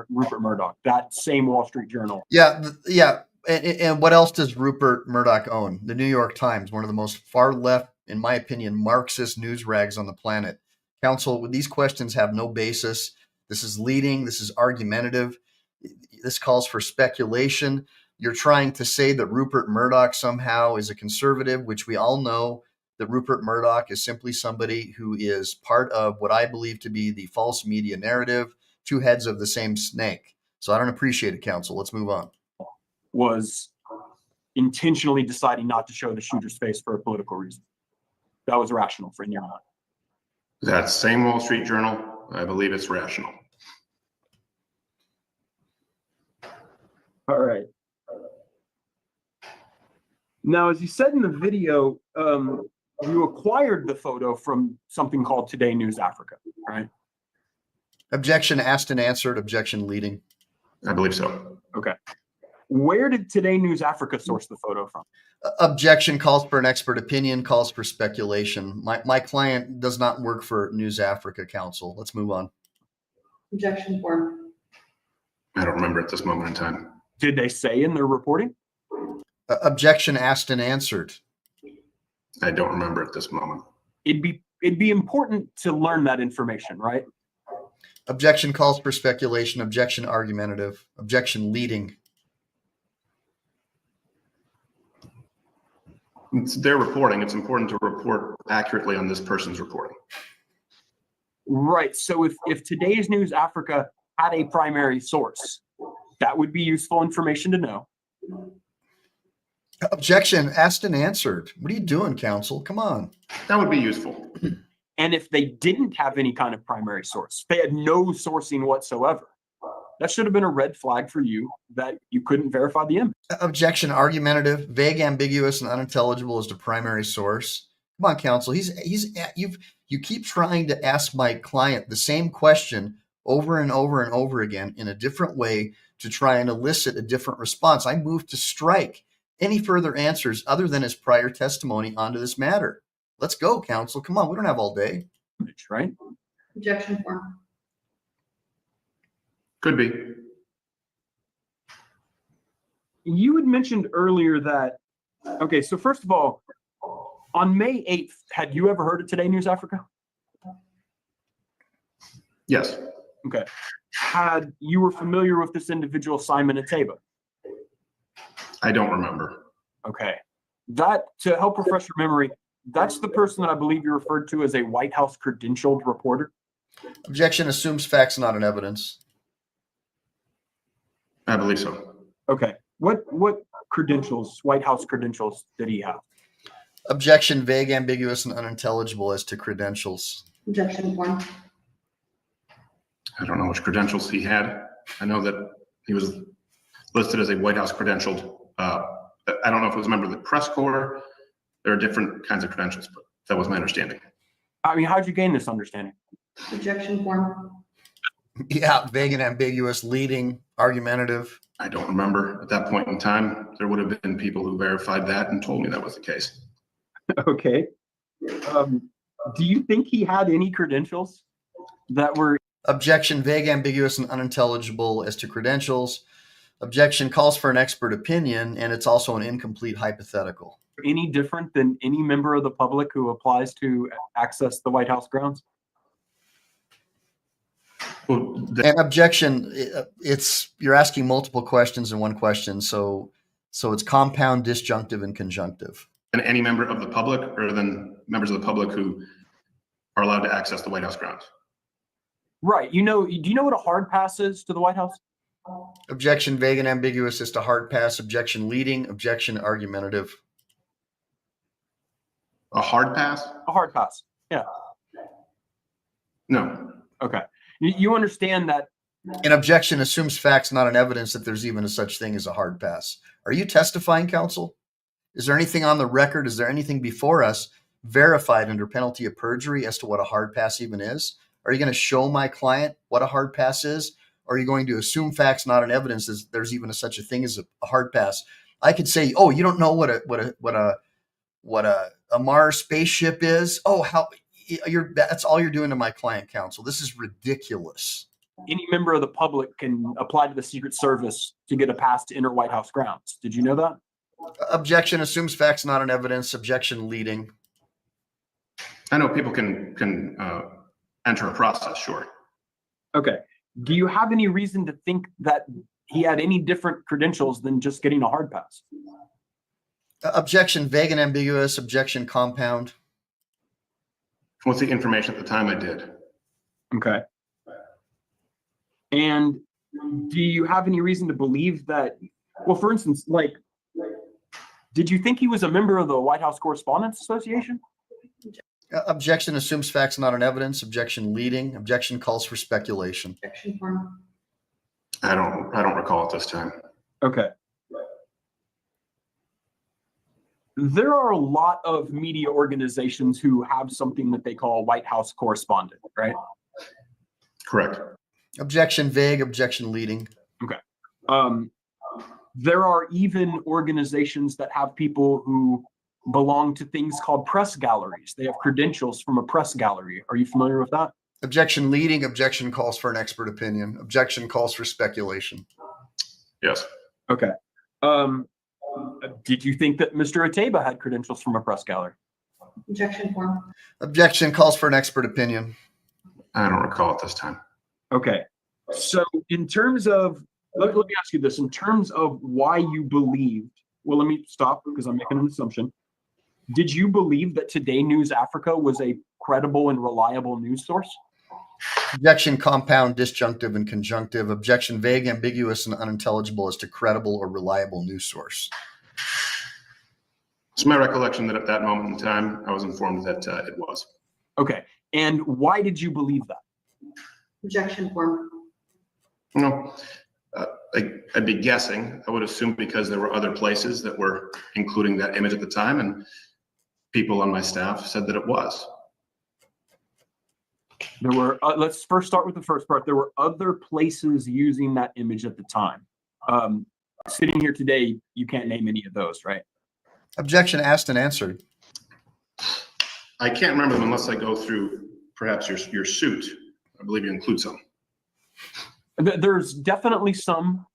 Rupert Murdoch, that same Wall Street Journal. Yeah. And what else does Rupert Murdoch own? The New York Times, one of the most far left, in my opinion, Marxist news rags on the planet. Counsel, these questions have no basis. This is leading. This is argumentative. This calls for speculation. You're trying to say that Rupert Murdoch somehow is a conservative, which we all know that Rupert Murdoch is simply somebody who is part of what I believe to be the false media narrative, two heads of the same snake. So I don't appreciate it, counsel. Let's move on. Was intentionally deciding not to show the shooter's face for a political reason. That was rational for in your mind. That same Wall Street Journal, I believe it's rational. All right. Now, as you said in the video, you acquired the photo from something called Today News Africa, right? Objection asked and answered. Objection leading. I believe so. Okay. Where did Today News Africa source the photo from? Objection calls for an expert opinion, calls for speculation. My client does not work for News Africa, counsel. Let's move on. Objection form. I don't remember at this moment in time. Did they say in their reporting? Objection asked and answered. I don't remember at this moment. It'd be important to learn that information, right? Objection calls for speculation. Objection argumentative. Objection leading. It's their reporting. It's important to report accurately on this person's reporting. Right. So if Today's News Africa had a primary source, that would be useful information to know. Objection asked and answered. What are you doing, counsel? Come on. That would be useful. And if they didn't have any kind of primary source, they had no sourcing whatsoever, that should have been a red flag for you that you couldn't verify the image. Objection argumentative, vague, ambiguous, and unintelligible as to primary source. Come on, counsel. You keep trying to ask my client the same question over and over and over again in a different way to try and elicit a different response. I move to strike any further answers other than his prior testimony onto this matter. Let's go, counsel. Come on, we don't have all day. Right? Objection form. Could be. You had mentioned earlier that, okay, so first of all, on May 8th, had you ever heard of Today News Africa? Yes. Okay. Had you were familiar with this individual, Simon Ateba? I don't remember. Okay. That, to help refresh your memory, that's the person that I believe you referred to as a White House credentialed reporter. Objection assumes facts, not an evidence. I believe so. Okay. What credentials, White House credentials, did he have? Objection vague, ambiguous, and unintelligible as to credentials. Objection form. I don't know which credentials he had. I know that he was listed as a White House credentialed. I don't know if it was a member of the press corps. There are different kinds of credentials, but that was my understanding. I mean, how'd you gain this understanding? Objection form. Yeah, vague and ambiguous, leading, argumentative. I don't remember at that point in time. There would have been people who verified that and told me that was the case. Okay. Do you think he had any credentials that were Objection vague, ambiguous, and unintelligible as to credentials. Objection calls for an expert opinion, and it's also an incomplete hypothetical. any different than any member of the public who applies to access the White House grounds? Well, And objection, you're asking multiple questions in one question, so it's compound, disjunctive, and conjunctive. and any member of the public, or then members of the public who are allowed to access the White House grounds? Right. Do you know what a hard pass is to the White House? Objection vague and ambiguous as to hard pass. Objection leading. Objection argumentative. A hard pass? A hard pass. Yeah. No. Okay. You understand that? An objection assumes facts, not an evidence that there's even a such thing as a hard pass. Are you testifying, counsel? Is there anything on the record? Is there anything before us verified under penalty of perjury as to what a hard pass even is? Are you going to show my client what a hard pass is? Or are you going to assume facts, not an evidence that there's even such a thing as a hard pass? I could say, oh, you don't know what a Mars spaceship is? Oh, that's all you're doing to my client, counsel. This is ridiculous. Any member of the public can apply to the Secret Service to get a pass to enter White House grounds. Did you know that? Objection assumes facts, not an evidence. Objection leading. I know people can enter a process, sure. Okay. Do you have any reason to think that he had any different credentials than just getting a hard pass? Objection vague and ambiguous. Objection compound. What's the information at the time I did? Okay. And do you have any reason to believe that, well, for instance, like, did you think he was a member of the White House Correspondents Association? Objection assumes facts, not an evidence. Objection leading. Objection calls for speculation. Objection form. I don't recall at this time. Okay. There are a lot of media organizations who have something that they call White House correspondent, right? Correct. Objection vague. Objection leading. Okay. There are even organizations that have people who belong to things called press galleries. They have credentials from a press gallery. Are you familiar with that? Objection leading. Objection calls for an expert opinion. Objection calls for speculation. Yes. Okay. Did you think that Mr. Ateba had credentials from a press gallery? Objection form. Objection calls for an expert opinion. I don't recall at this time. Okay. So in terms of, let me ask you this, in terms of why you believed, well, let me stop because I'm making an assumption. Did you believe that Today News Africa was a credible and reliable news source? Objection compound, disjunctive, and conjunctive. Objection vague, ambiguous, and unintelligible as to credible or reliable news source. It's my recollection that at that moment in time, I was informed that it was. Okay. And why did you believe that? Objection form. No, I'd be guessing. I would assume because there were other places that were including that image at the time, and people on my staff said that it was. There were, let's first start with the first part. There were other places using that image at the time. Sitting here today, you can't name any of those, right? Objection asked and answered. I can't remember them unless I go through perhaps your suit. I believe you include some. There's definitely some.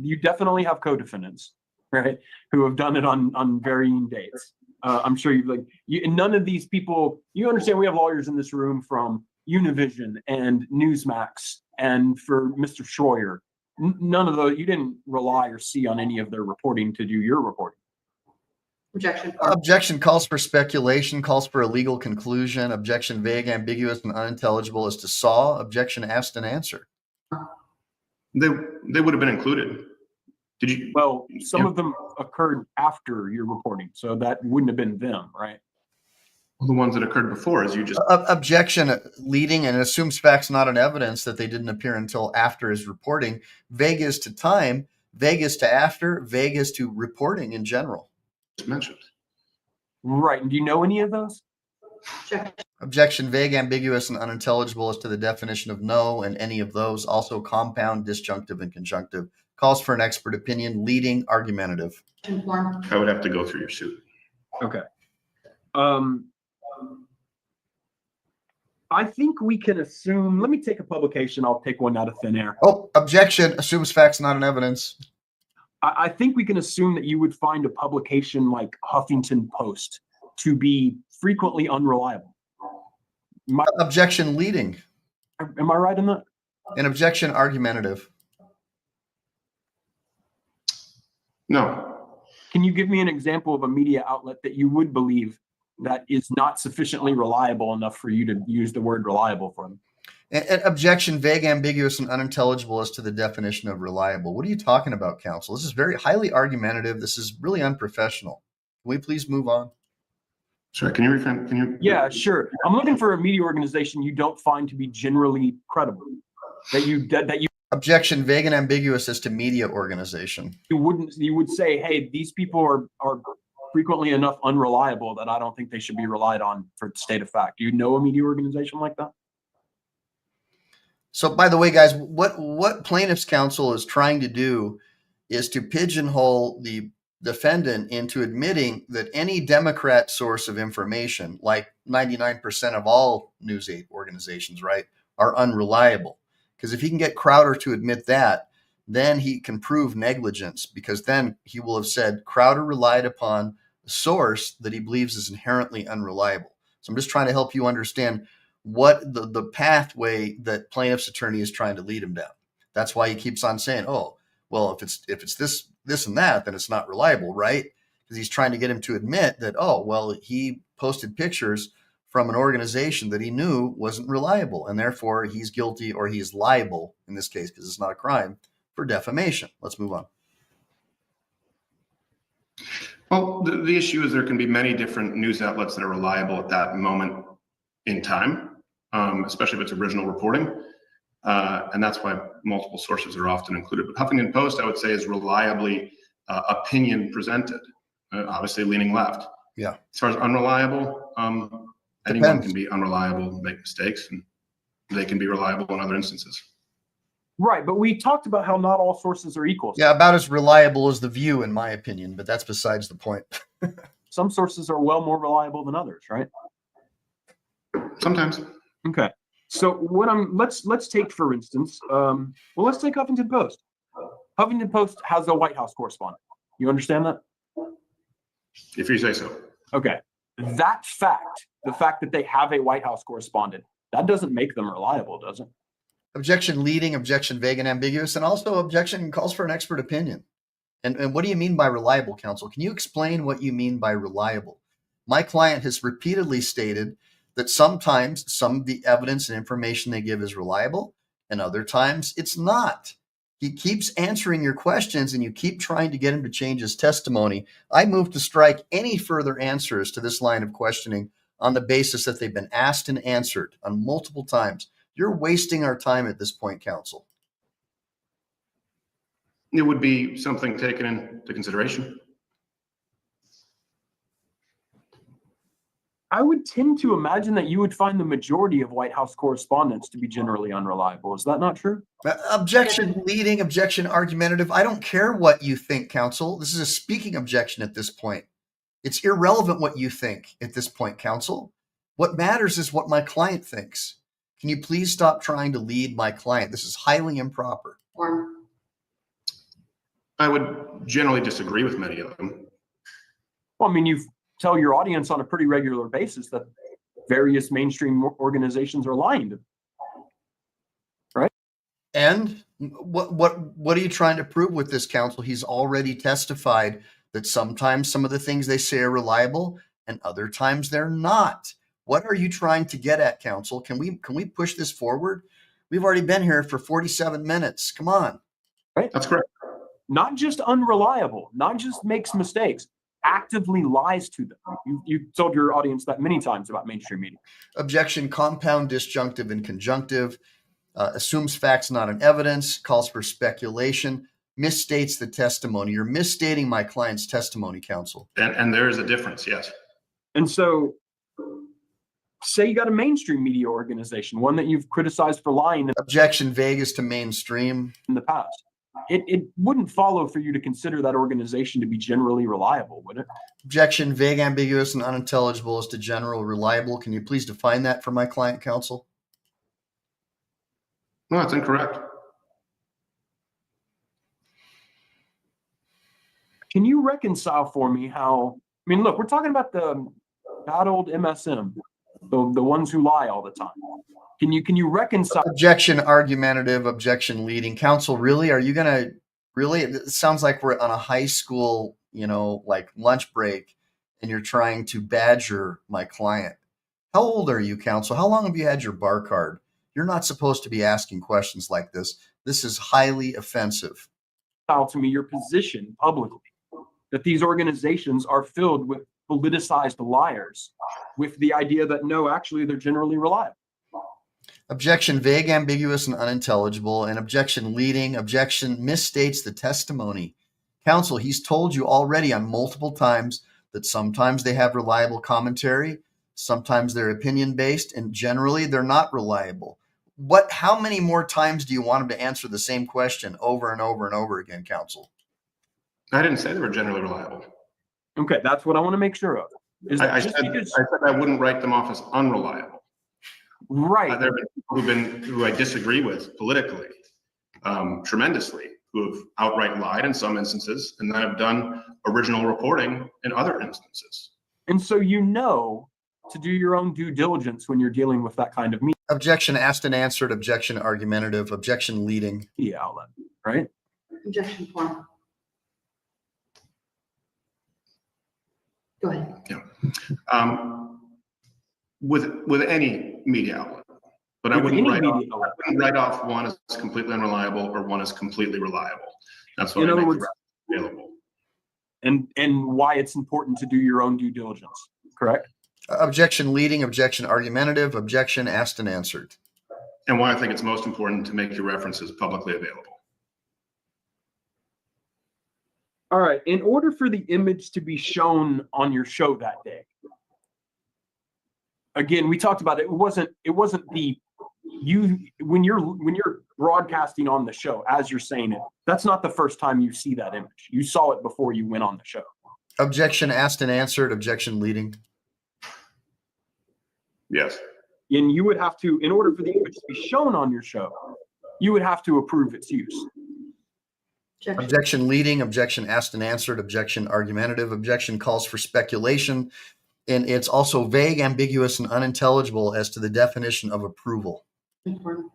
You definitely have co-defendants, right, who have done it on varying dates. I'm sure none of these people, you understand we have lawyers in this room from Univision and Newsmax and for Mr. Schroyer. None of those, you didn't rely or see on any of their reporting to do your reporting. Objection form. Objection calls for speculation, calls for a legal conclusion. Objection vague, ambiguous, and unintelligible as to saw. Objection asked and answered. They would have been included. Did you? Well, some of them occurred after your reporting, so that wouldn't have been them, right? Well, the ones that occurred before, as you just. Objection leading and assumes facts not in evidence that they didn't appear until after his reporting. Vague as to time, vague as to after, vague as to reporting in general. Mentioned. Right. And do you know any of those? Objection. Objection vague, ambiguous, and unintelligible as to the definition of no and any of those. Also compound, disjunctive, and conjunctive. Calls for an expert opinion, leading, argumentative. Objection form. I would have to go through your suit. Okay. I think we can assume, let me take a publication. I'll take one out of thin air. Oh, objection assumes facts not in evidence. I think we can assume that you would find a publication like Huffington Post to be frequently unreliable. Objection leading. Am I right in that? An objection argumentative. No. Can you give me an example of a media outlet that you would believe that is not sufficiently reliable enough for you to use the word reliable for them? An objection vague, ambiguous, and unintelligible as to the definition of reliable. What are you talking about, counsel? This is very highly argumentative. This is really unprofessional. Can we please move on? Sorry, can you reframe? Can you? Yeah, sure. I'm looking for a media organization you don't find to be generally credible. That you Objection vague and ambiguous as to media organization. you would say, hey, these people are frequently enough unreliable that I don't think they should be relied on for state of fact. Do you know a media organization like that? So, by the way, guys, what plaintiff's counsel is trying to do is to pigeonhole the defendant into admitting that any Democrat source of information, like 99% of all news aid organizations, right, are unreliable. Because if he can get Crowder to admit that, then he can prove negligence, because then he will have said Crowder relied upon a source that he believes is inherently unreliable. So I'm just trying to help you understand what the pathway that plaintiff's attorney is trying to lead him down. That's why he keeps on saying, oh, well, if it's this and that, then it's not reliable, right? Because he's trying to get him to admit that, oh, well, he posted pictures from an organization that he knew wasn't reliable, and therefore he's guilty, or he's liable in this case, because it's not a crime, for defamation. Let's move on. Well, the issue is there can be many different news outlets that are reliable at that moment in time, especially if it's original reporting. And that's why multiple sources are often included. But Huffington Post, I would say, is reliably opinion presented, obviously leaning left. Yeah. As far as unreliable, anyone can be unreliable, make mistakes, and they can be reliable in other instances. Right, but we talked about how not all sources are equal. Yeah, about as reliable as The View, in my opinion, but that's besides the point. Some sources are well more reliable than others, right? Sometimes. Okay. So let's take, for instance, let's take Huffington Post. Huffington Post has a White House correspondent. You understand that? If you say so. Okay. That fact, the fact that they have a White House correspondent, that doesn't make them reliable, does it? Objection leading, objection vague and ambiguous, and also objection calls for an expert opinion. And what do you mean by reliable, counsel? Can you explain what you mean by reliable? My client has repeatedly stated that sometimes some of the evidence and information they give is reliable, and other times it's not. He keeps answering your questions, and you keep trying to get him to change his testimony. I move to strike any further answers to this line of questioning on the basis that they've been asked and answered on multiple times. You're wasting our time at this point, counsel. It would be something taken into consideration. I would tend to imagine that you would find the majority of White House correspondents to be generally unreliable. Is that not true? Objection leading, objection argumentative. I don't care what you think, counsel. This is a speaking objection at this point. It's irrelevant what you think at this point, counsel. What matters is what my client thinks. Can you please stop trying to lead my client? This is highly improper. Form. I would generally disagree with many of them. Well, I mean, you tell your audience on a pretty regular basis that various mainstream organizations are lying to them, right? And what are you trying to prove with this, counsel? He's already testified that sometimes some of the things they say are reliable and other times they're not. What are you trying to get at, counsel? Can we push this forward? We've already been here for 47 minutes. Come on. Right? That's correct. Not just unreliable, not just makes mistakes, actively lies to them. You've told your audience that many times about mainstream media. Objection compound, disjunctive, and conjunctive. Assumes facts not in evidence, calls for speculation, misstates the testimony. You're misstating my client's testimony, counsel. And there is a difference, yes. And so, say you got a mainstream media organization, one that you've criticized for lying Objection vague as to mainstream. in the past. It wouldn't follow for you to consider that organization to be generally reliable, would it? Objection vague, ambiguous, and unintelligible as to general reliable. Can you please define that for my client, counsel? No, that's incorrect. Can you reconcile for me how, I mean, look, we're talking about the bad old MSM, the ones who lie all the time. Can you reconcile? Objection argumentative, objection leading. Counsel, really? Are you going to really? It sounds like we're on a high school, like lunch break, and you're trying to badger my client. How old are you, counsel? How long have you had your bar card? You're not supposed to be asking questions like this. This is highly offensive. To me your position publicly that these organizations are filled with politicized liars with the idea that no, actually they're generally reliable. Objection vague, ambiguous, and unintelligible. And objection leading. Objection misstates the testimony. Counsel, he's told you already on multiple times that sometimes they have reliable commentary, sometimes they're opinion-based, and generally they're not reliable. How many more times do you want him to answer the same question over and over and over again, counsel? I didn't say they were generally reliable. Okay, that's what I want to make sure of. I said I wouldn't write them off as unreliable. Right. There have been people who I disagree with politically tremendously, who have outright lied in some instances, and then have done original reporting in other instances. And so to do your own due diligence when you're dealing with that kind of Objection asked and answered, objection argumentative, objection leading. media outlet, right? Objection form. Go ahead. Yeah. With any media outlet, but I With wouldn't any write media outlet. write off one as completely unreliable or one as completely reliable. That's what In I other make words, available. And why it's important to do your own due diligence, correct? Objection leading, objection argumentative, objection asked and answered. And why I think it's most important to make your references publicly available. All right. In order for the image to be shown on your show that day, again, we talked about it. It wasn't when you're broadcasting on the show as you're saying it. That's not the first time you see that image. You saw it before you went on the show. Objection asked and answered, objection leading. Yes. And you would have to, in order for the image to be shown on your show, you would have to approve its use. Objection leading, objection asked and answered, objection argumentative, objection calls for speculation, And it's also vague, ambiguous, and unintelligible as to the definition of approval. Important.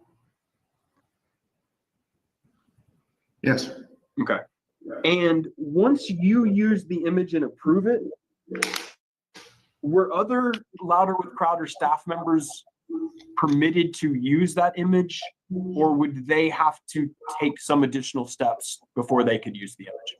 Yes. Okay. And once you use the image and approve it, were other Louder with Crowder staff members permitted to use that image, or would they have to take some additional steps before they could use the image?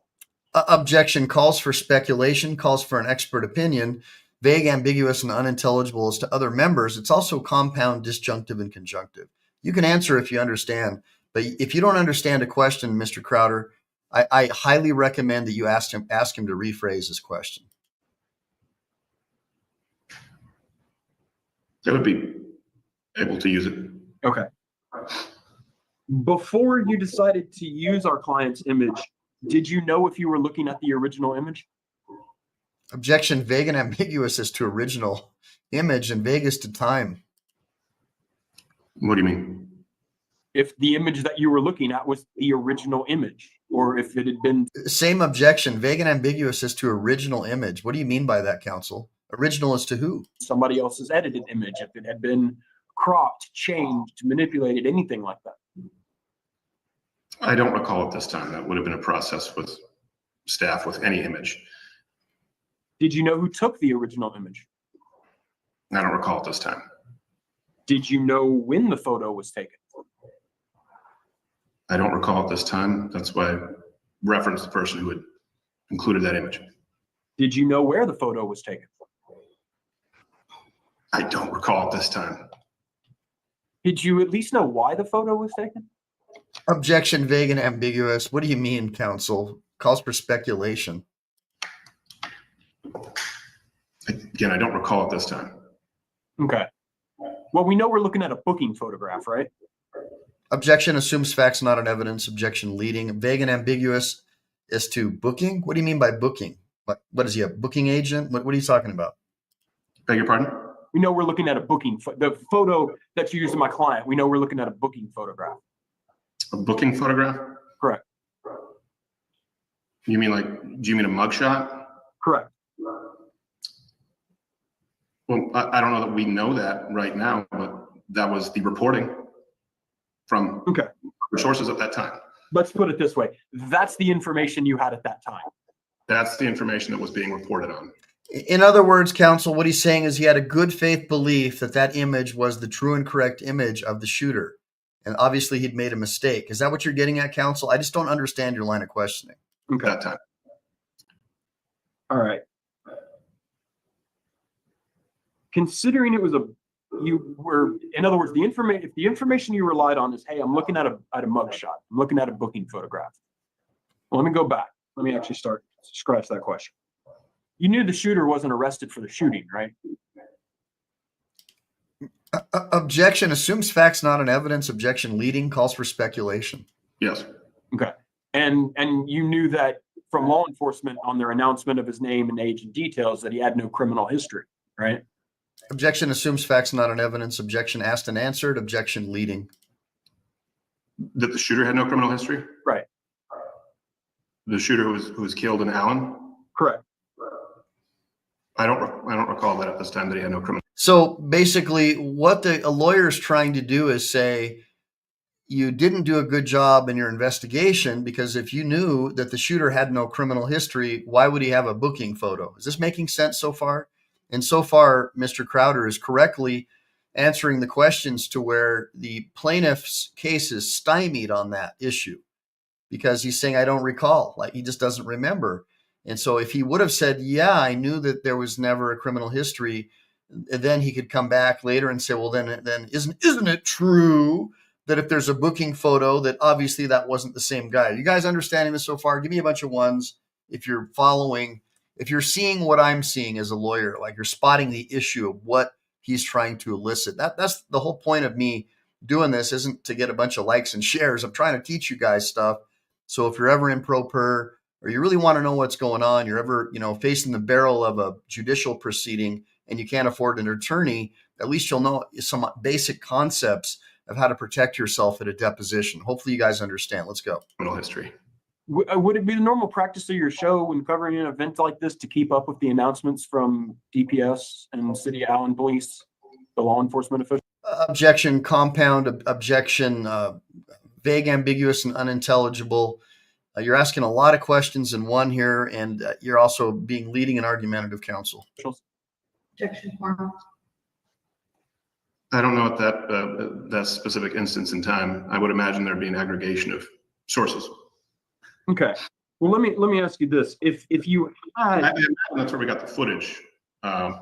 Objection calls for speculation, calls for an expert opinion, vague, ambiguous, and unintelligible as to other members. It's also compound, disjunctive, and conjunctive. You can answer if you understand, but if you don't understand a question, Mr. Crowder, I highly recommend that you ask him to rephrase his question. They would be able to use it. Okay. Before you decided to use our client's image, did you know if you were looking at the original image? Objection, vague and ambiguous as to original image and vague as to time. What do you mean? If the image that you were looking at was the original image, or if it had been... Same objection, vague and ambiguous as to original image. What do you mean by that, counsel? Original as to who? somebody else's edited image, if it had been cropped, changed, manipulated, anything like that. I don't recall at this time. That would have been a process with staff with any image. Did you know who took the original image? I don't recall at this time. Did you know when the photo was taken? I don't recall at this time. That's why I referenced the person who had included that image. Did you know where the photo was taken? I don't recall at this time. Did you at least know why the photo was taken? Objection, vague and ambiguous. What do you mean, counsel? Calls for speculation. Again, I don't recall at this time. Okay. Well, we know we're looking at a booking photograph, right? Objection assumes facts not on evidence. Objection leading. Vague and ambiguous as to booking. What do you mean by booking? What is he, a booking agent? What are you talking about? Beg your pardon? We know we're looking at a booking, the photo that you used in my client, we know we're looking at a booking photograph. A booking photograph? Correct. You mean do you mean a mugshot? Correct. Well, I don't know that we know that right now, but that was the reporting from the sources at that time. Let's put it this way. That's the information you had at that time. That's the information that was being reported on. In other words, counsel, what he's saying is he had a good faith belief that that image was the true and correct image of the shooter. And obviously he'd made a mistake. Is that what you're getting at, counsel? I just don't understand your line of questioning. At that time. All right. Considering it was in other words, if the information you relied on is, hey, I'm looking at a mugshot, I'm looking at a booking photograph. Well, let me go back. Let me actually scratch that question. You knew the shooter wasn't arrested for the shooting, right? Objection assumes facts not on evidence. Objection leading calls for speculation. Yes. Okay. And you knew that from law enforcement on their announcement of his name and age and details that he had no criminal history, right? Objection assumes facts not on evidence. Objection asked and answered. Objection leading. That the shooter had no criminal history? Right. The shooter who was killed in Allen? Correct. I don't recall that at this time that he had no criminal. So basically what a lawyer is trying to do is say, you didn't do a good job in your investigation, because if you knew that the shooter had no criminal history, why would he have a booking photo? Is this making sense so far? And so far, Mr. Crowder is correctly answering the questions to where the plaintiff's case is stymied on that issue, because he's saying, I don't recall, like he just doesn't remember. And so if he would have said, yeah, I knew that there was never a criminal history, then he could come back later and say, well, then isn't it true that if there's a booking photo that obviously that wasn't the same guy? Are you guys understanding this so far? Give me a bunch of ones if you're following, if you're seeing what I'm seeing as a lawyer, like you're spotting the issue of what he's trying to elicit. That's the whole point of me doing this, isn't to get a bunch of likes and shares. I'm trying to teach you guys stuff. So if you're ever in pro per, or you really want to know what's going on, you're ever, facing the barrel of a judicial proceeding and you can't afford an attorney, at least you'll know some basic concepts of how to protect yourself at a deposition. Hopefully you guys understand. Let's go. Criminal history. Would it be the normal practice of your show when covering an event like this to keep up with the announcements from DPS and City Allen Police, the law enforcement officials? Objection, compound, objection, vague, ambiguous, and unintelligible. You're asking a lot of questions in one here, and you're also being leading and argumentative counsel. Objection form. I don't know at that specific instance in time. I would imagine there'd be an aggregation of sources. Okay. Well, let me ask you this: if you had, I imagine that's where we got the footage. I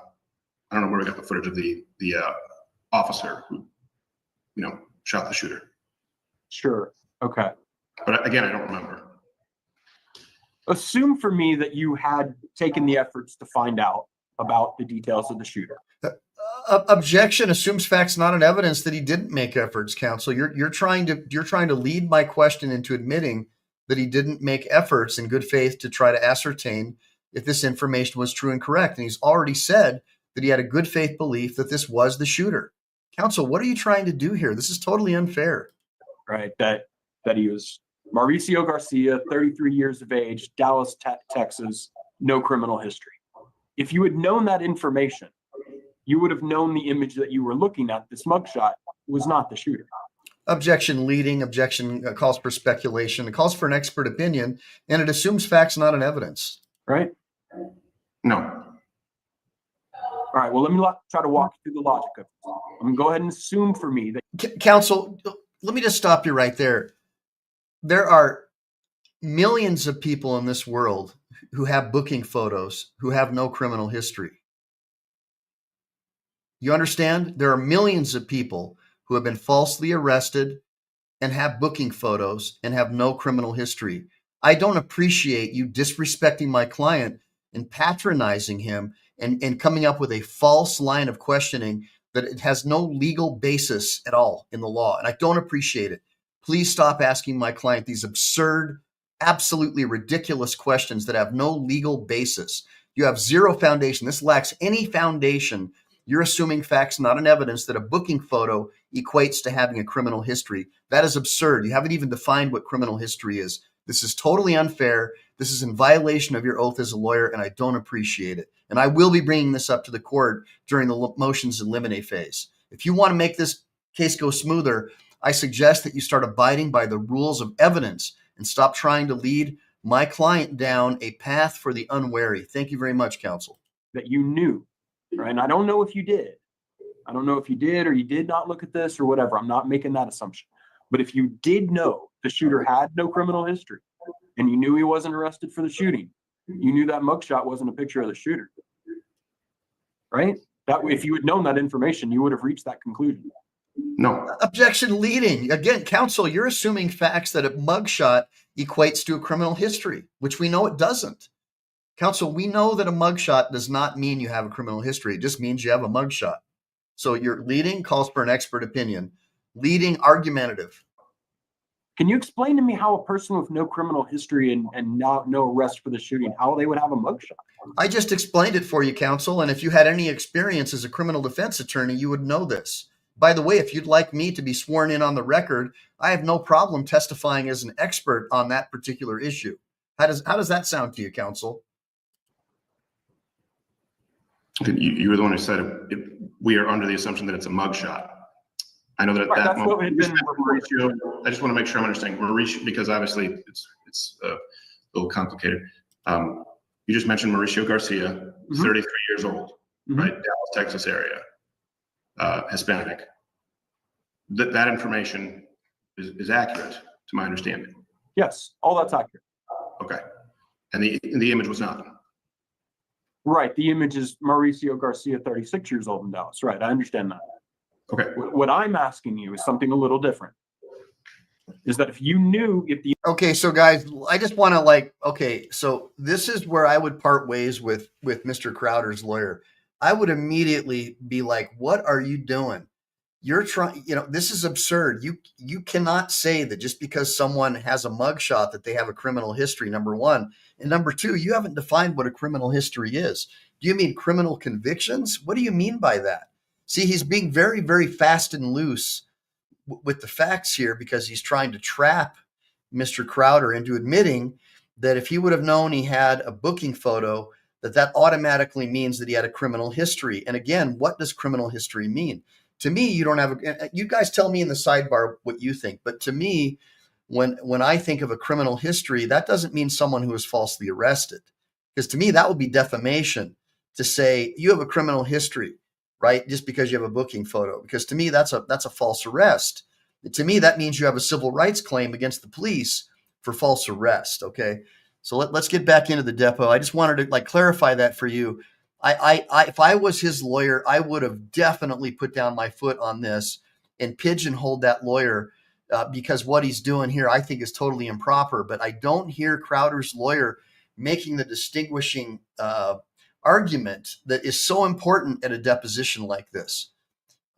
don't know where we got the footage of the officer who, shot the shooter. sure, okay. But again, I don't remember. Assume for me that you had taken the efforts to find out about the details of the shooter. Objection assumes facts, not an evidence that he didn't make efforts. Counsel, you're trying to lead my question into admitting that he didn't make efforts in good faith to try to ascertain if this information was true and correct. And he's already said that he had a good faith belief that this was the shooter. Counsel, what are you trying to do here? This is totally unfair. Right, that he was Mauricio Garcia, 33 years of age, Dallas, Texas, no criminal history. If you had known that information, you would have known the image that you were looking at, this mugshot, was not the shooter. Objection leading. Objection calls for speculation. It calls for an expert opinion, and it assumes facts, not an evidence. Right? No. All right, well, let me try to walk you through the logic of it. I'm going to go ahead and assume for me that... Counsel, let me just stop you right there. There are millions of people in this world who have booking photos who have no criminal history. You understand? There are millions of people who have been falsely arrested and have booking photos and have no criminal history. I don't appreciate you disrespecting my client and patronizing him and coming up with a false line of questioning that it has no legal basis at all in the law. And I don't appreciate it. Please stop asking my client these absurd, absolutely ridiculous questions that have no legal basis. You have zero foundation. This lacks any foundation. You're assuming facts, not an evidence, that a booking photo equates to having a criminal history. That is absurd. You haven't even defined what criminal history is. This is totally unfair. This is in violation of your oath as a lawyer, and I don't appreciate it. And I will be bringing this up to the court during the motions in limine phase. If you want to make this case go smoother, I suggest that you start abiding by the rules of evidence and stop trying to lead my client down a path for the unwary. Thank you very much, counsel. That you knew. Right. And I don't know if you did. I don't know if you did or you did not look at this or whatever. I'm not making that assumption. But if you did know the shooter had no criminal history and you knew he wasn't arrested for the shooting, you knew that mugshot wasn't a picture of the shooter. Right? That if you had known that information, you would have reached that conclusion. No. Objection leading. Again, counsel, you're assuming facts that a mugshot equates to a criminal history, which we know it doesn't. Counsel, we know that a mugshot does not mean you have a criminal history. It just means you have a mugshot. So your leading calls for an expert opinion. Leading argumentative. Can you explain to me how a person with no criminal history and no arrest for the shooting, how they would have a mugshot? I just explained it for you, counsel. And if you had any experience as a criminal defense attorney, you would know this. By the way, if you'd like me to be sworn in on the record, I have no problem testifying as an expert on that particular issue. How does that sound to you, counsel? You were the one who said we are under the assumption that it's a mugshot. I know that at that moment, Mauricio, I just want to make sure I'm understanding Mauricio, because obviously it's a little complicated. You just mentioned Mauricio Garcia, 33 years old, right? Dallas, Texas area, Hispanic. That information is accurate to my understanding. Yes, all that's accurate. Okay. And the image was not. Right. The image is Mauricio Garcia, 36 years old in Dallas. Right. I understand that. Okay. What I'm asking you is something a little different. Is that if you knew if the... Okay, so guys, I just want to so this is where I would part ways with Mr. Crowder's lawyer. I would immediately be like, what are you doing? You're trying, this is absurd. You cannot say that just because someone has a mugshot that they have a criminal history, number one. And number two, you haven't defined what a criminal history is. Do you mean criminal convictions? What do you mean by that? See, he's being very, very fast and loose with the facts here because he's trying to trap Mr. Crowder into admitting that if he would have known he had a booking photo, that automatically means that he had a criminal history. And again, what does criminal history mean? To me, you don't have you guys tell me in the sidebar what you think, but to me, when I think of a criminal history, that doesn't mean someone who is falsely arrested. Because to me, that would be defamation to say you have a criminal history, right? Just because you have a booking photo. Because to me, that's a false arrest. To me, that means you have a civil rights claim against the police for false arrest. Okay. So let's get back into the depo. I just wanted to clarify that for you. If I was his lawyer, I would have definitely put down my foot on this and pigeonholed that lawyer because what he's doing here, I think, is totally improper. But I don't hear Crowder's lawyer making the distinguishing argument that is so important at a deposition like this.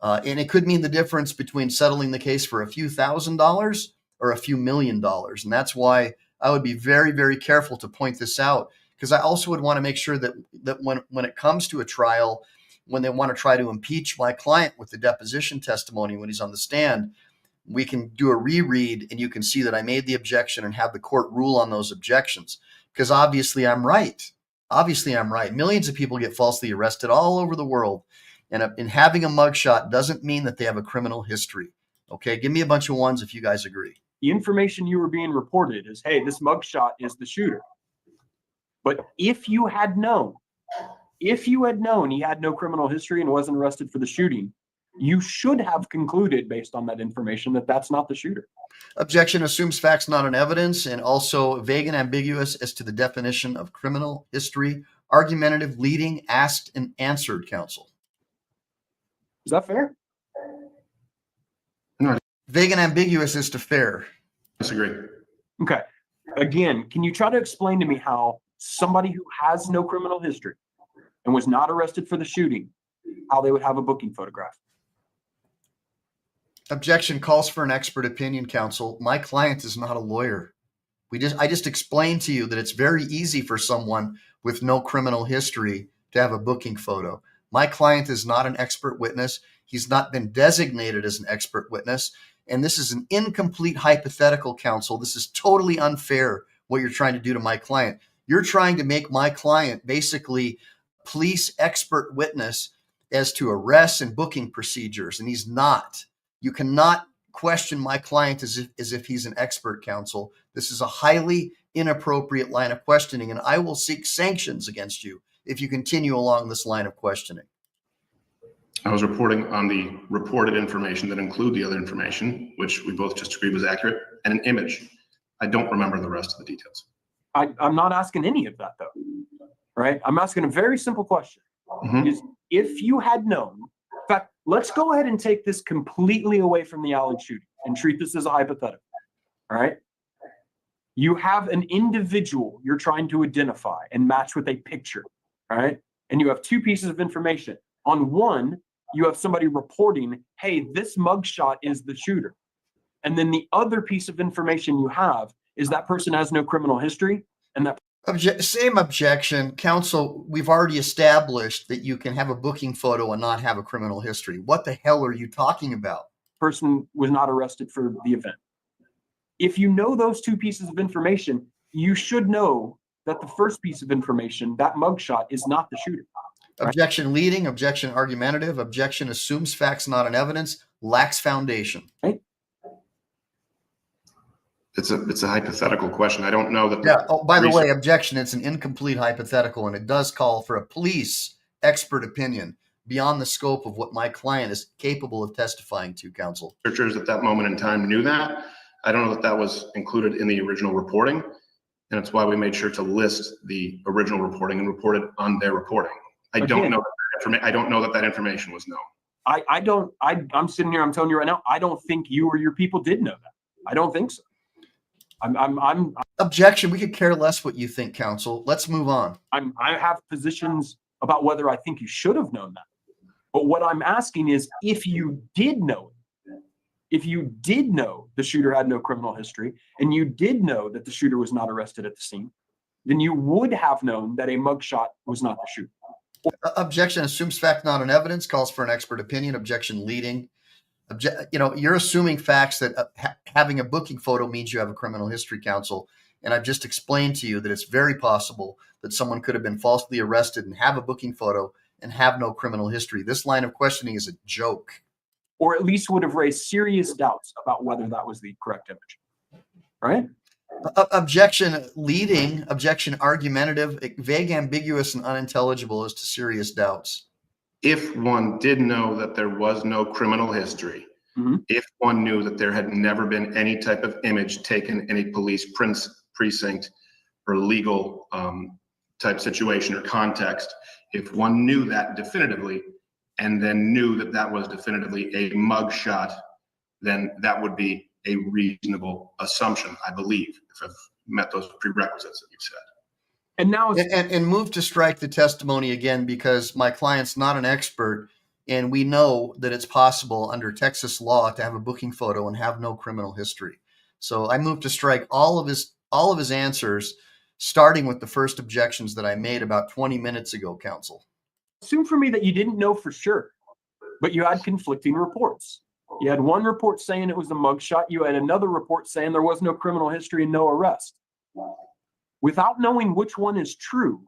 And it could mean the difference between settling the case for a few $1,000s or a few $1 million. And that's why I would be very, very careful to point this out, because I also would want to make sure that when it comes to a trial, when they want to try to impeach my client with the deposition testimony when he's on the stand, we can do a reread and you can see that I made the objection and have the court rule on those objections. Because obviously I'm right. Obviously I'm right. Millions of people get falsely arrested all over the world. And having a mugshot doesn't mean that they have a criminal history. Okay, give me a bunch of ones if you guys agree. The information you were being reported is, hey, this mugshot is the shooter. But if you had known he had no criminal history and wasn't arrested for the shooting, you should have concluded based on that information that that's not the shooter. Objection assumes facts not in evidence and also vague and ambiguous as to the definition of criminal history. Argumentative, leading, asked and answered, counsel. Is that fair? No, Vague and ambiguous is to fair. disagree. Okay. Again, can you try to explain to me how somebody who has no criminal history and was not arrested for the shooting, how they would have a booking photograph? Objection calls for an expert opinion, counsel. My client is not a lawyer. I just explained to you that it's very easy for someone with no criminal history to have a booking photo. My client is not an expert witness. He's not been designated as an expert witness. And this is an incomplete hypothetical, counsel. This is totally unfair what you're trying to do to my client. You're trying to make my client basically police expert witness as to arrests and booking procedures, and he's not. You cannot question my client as if he's an expert, counsel. This is a highly inappropriate line of questioning, and I will seek sanctions against you if you continue along this line of questioning. I was reporting on the reported information that include the other information, which we both just agreed was accurate, and an image. I don't remember the rest of the details. I'm not asking any of that, though, right? I'm asking a very simple question. Is if you had known, in fact, let's go ahead and take this completely away from the Allen shooting and treat this as a hypothetical, all right? You have an individual you're trying to identify and match with a picture, all right? And you have two pieces of information. On one, you have somebody reporting, hey, this mugshot is the shooter. And then the other piece of information you have is that person has no criminal history and that Same objection. Counsel, we've already established that you can have a booking photo and not have a criminal history. What the hell are you talking about? person was not arrested for the event. If you know those two pieces of information, you should know that the first piece of information, that mugshot, is not the shooter. Objection leading, objection argumentative, objection assumes facts not in evidence, lacks foundation. Right? It's a hypothetical question. I don't know that. Yeah. Oh, by the way, objection, it's an incomplete hypothetical, and it does call for a police expert opinion beyond the scope of what my client is capable of testifying to, counsel. Researchers at that moment in time knew that. I don't know that that was included in the original reporting, and it's why we made sure to list the original reporting and report it on their reporting. I don't know that information was known. I'm sitting here, I'm telling you right now, I don't think you or your people did know that. I don't think so. I'm Objection. We could care less what you think, counsel. Let's move on. I have positions about whether I think you should have known that. But what I'm asking is, if you did know it, if you did know the shooter had no criminal history, and you did know that the shooter was not arrested at the scene, then you would have known that a mugshot was not the shooter. Objection assumes fact not in evidence, calls for an expert opinion. Objection leading. You're assuming facts that having a booking photo means you have a criminal history, counsel. And I've just explained to you that it's very possible that someone could have been falsely arrested and have a booking photo and have no criminal history. This line of questioning is a joke. Or at least would have raised serious doubts about whether that was the correct image, right? Objection leading, objection argumentative, vague, ambiguous, and unintelligible as to serious doubts. If one did know that there was no criminal history, if one knew that there had never been any type of image taken in a police precinct or legal type situation or context, if one knew that definitively and then knew that that was definitively a mug shot, then that would be a reasonable assumption, I believe, if I've met those prerequisites that you've said. And now and move to strike the testimony again, because my client's not an expert, and we know that it's possible under Texas law to have a booking photo and have no criminal history. So I move to strike all of his answers, starting with the first objections that I made about 20 minutes ago, counsel. Assume for me that you didn't know for sure, but you had conflicting reports. You had one report saying it was a mugshot. You had another report saying there was no criminal history and no arrest. Without knowing which one is true,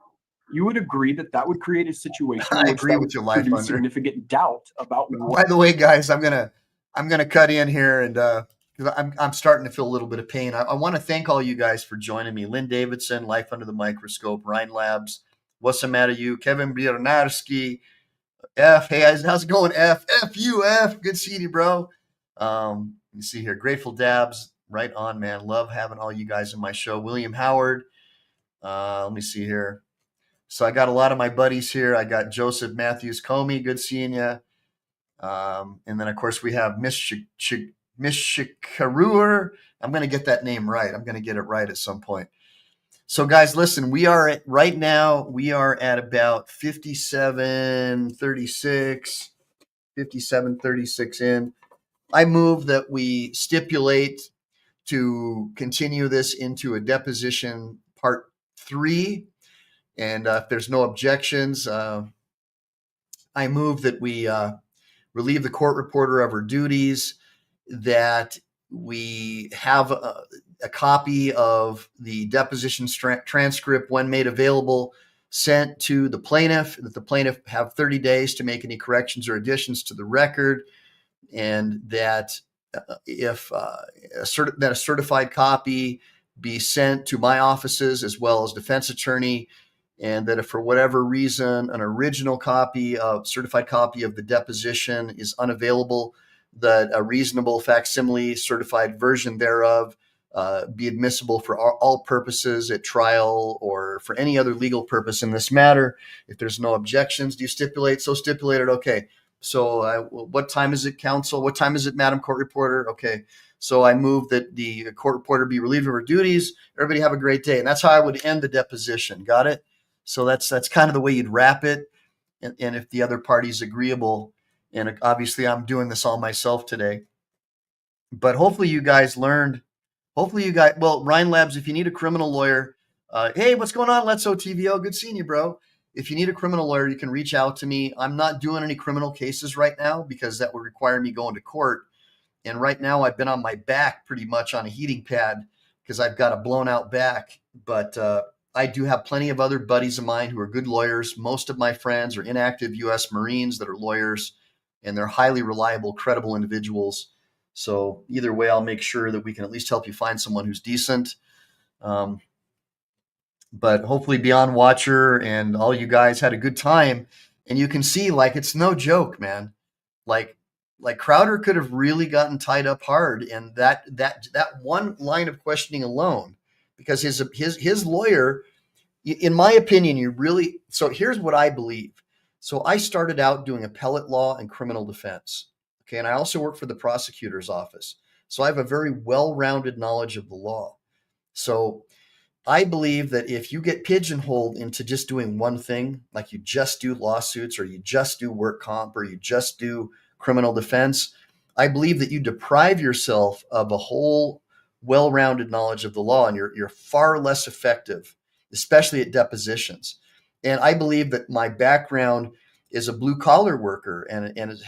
you would agree that that would create a situation I agree with your life under significant doubt about what. By the way, guys, I'm gonna cut in here, and because I'm starting to feel a little bit of pain. I want to thank all you guys for joining me. Lynn Davidson, Life Under the Microscope, Rhine Labs, What's the Matter You, Kevin Biernarsky, F. Hey, how's it going, F? F you, F. Good seeing you, bro. Let me see here. Grateful Dabs, right on, man. Love having all you guys in my show. William Howard. Let me see here. So I got a lot of my buddies here. I got Joseph Matthews Comey. Good seeing you. And then, of course, we have Miss Shikarur. I'm going to get that name right. I'm going to get it right at some point. So, guys, listen, we are at about 57:36 in. I move that we stipulate to continue this into a deposition part 3. And if there's no objections, I move that we relieve the court reporter of her duties, that we have a copy of the deposition transcript, when made available, sent to the plaintiff, that the plaintiff have 30 days to make any corrections or additions to the record, and that if a certified copy be sent to my offices as well as defense attorney, and that if for whatever reason an original certified copy of the deposition is unavailable, that a reasonable facsimile certified version thereof be admissible for all purposes at trial or for any other legal purpose in this matter. If there's no objections, do you stipulate? So stipulated. Okay. So what time is it, counsel? What time is it, Madam Court Reporter? Okay. So I move that the court reporter be relieved of her duties. Everybody have a great day. And that's how I would end the deposition. Got it? So that's kind of the way you'd wrap it. And if the other party's agreeable, and obviously I'm doing this all myself today, but hopefully you guys learned. Well, Rhine Labs, if you need a criminal lawyer, hey, what's going on? Let's OTVO. Good seeing you, bro. If you need a criminal lawyer, you can reach out to me. I'm not doing any criminal cases right now because that would require me going to court. And right now I've been on my back pretty much on a heating pad because I've got a blown out back. But I do have plenty of other buddies of mine who are good lawyers. Most of my friends are inactive U.S. Marines that are lawyers, and they're highly reliable, credible individuals. So either way, I'll make sure that we can at least help you find someone who's decent. But hopefully Beyond Watcher and all you guys had a good time. And you can see, like, it's no joke, man. Like Crowder could have really gotten tied up hard. And that one line of questioning alone, because his lawyer, in my opinion, so here's what I believe. So I started out doing appellate law and criminal defense. Okay. And I also work for the prosecutor's office. So I have a very well-rounded knowledge of the law. So I believe that if you get pigeonholed into just doing one thing, like you just do lawsuits or you just do work comp or you just do criminal defense, I believe that you deprive yourself of a whole well-rounded knowledge of the law, and you're far less effective, especially at depositions. And I believe that my background is a blue collar worker and is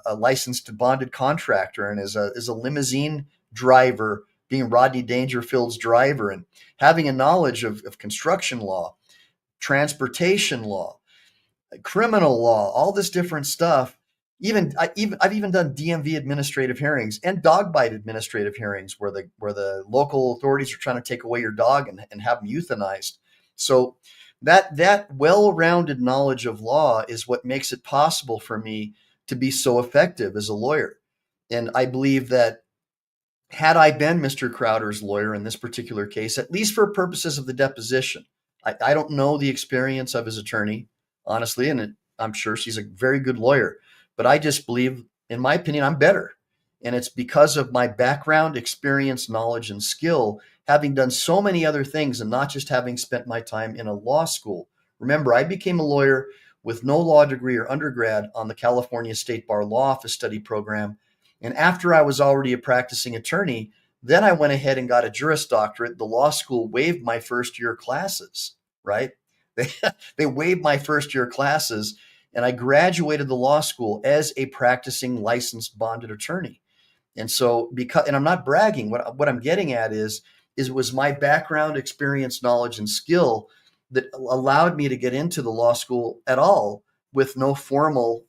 a licensed bonded contractor and is a limousine driver, being Rodney Dangerfield's driver, and having a knowledge of construction law, transportation law, criminal law, all this different stuff. I've even done DMV administrative hearings and dog bite administrative hearings where the local authorities are trying to take away your dog and have them euthanized. So that well-rounded knowledge of law is what makes it possible for me to be so effective as a lawyer. And I believe that had I been Mr. Crowder's lawyer in this particular case, at least for purposes of the deposition, I don't know the experience of his attorney, honestly, and I'm sure she's a very good lawyer. But I just believe, in my opinion, I'm better. And it's because of my background, experience, knowledge, and skill, having done so many other things and not just having spent my time in a law school. Remember, I became a lawyer with no law degree or undergrad on the California State Bar Law Office Study Program. And after I was already a practicing attorney, then I went ahead and got a Juris Doctorate. The law school waived my first year classes, right? They waived my first year classes. And I graduated the law school as a practicing licensed bonded attorney. And so and I'm not bragging, what I'm getting at is it was my background, experience, knowledge, and skill that allowed me to get into the law school at all with no formal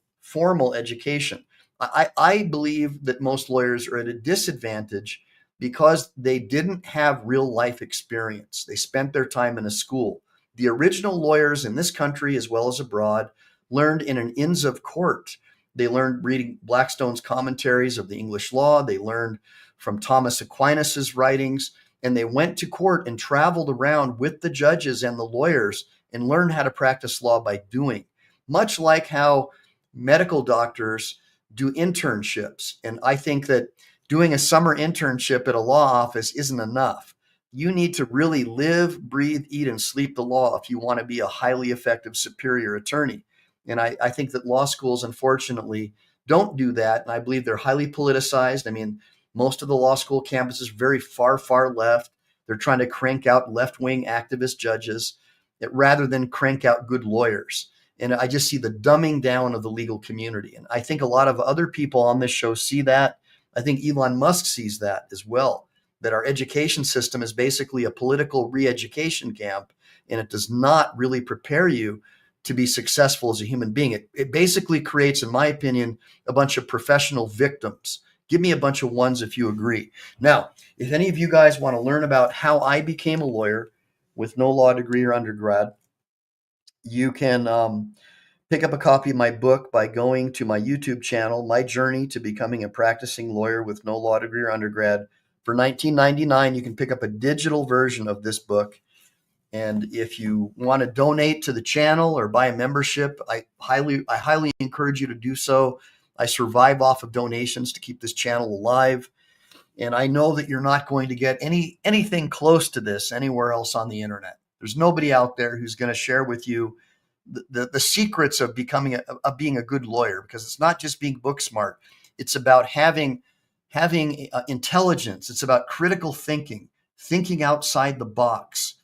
education. I believe that most lawyers are at a disadvantage because they didn't have real life experience. They spent their time in a school. The original lawyers in this country, as well as abroad, learned in an Inns of Court. They learned reading Blackstone's commentaries of the English law. They learned from Thomas Aquinas's writings, and they went to court and traveled around with the judges and the lawyers and learned how to practice law by doing, much like how medical doctors do internships. And I think that doing a summer internship at a law office isn't enough. You need to really live, breathe, eat, and sleep the law if you want to be a highly effective superior attorney. And I think that law schools, unfortunately, don't do that. And I believe they're highly politicized. I mean, most of the law school campus is very far, far left. They're trying to crank out left-wing activist judges rather than crank out good lawyers. And I just see the dumbing down of the legal community. And I think a lot of other people on this show see that. I think Elon Musk sees that as well, that our education system is basically a political re-education camp, and it does not really prepare you to be successful as a human being. It basically creates, in my opinion, a bunch of professional victims. Give me a bunch of ones if you agree. Now, if any of you guys want to learn about how I became a lawyer with no law degree or undergrad, you can pick up a copy of my book by going to my YouTube channel, My Journey to Becoming a Practicing Lawyer with No Law Degree or Undergrad. For $19.99, you can pick up a digital version of this book. And if you want to donate to the channel or buy a membership, I highly encourage you to do so. I survive off of donations to keep this channel alive. And I know that you're not going to get anything close to this anywhere else on the internet. There's nobody out there who's going to share with you the secrets of being a good lawyer, because it's not just being book smart. It's about having intelligence. It's about critical thinking outside the box.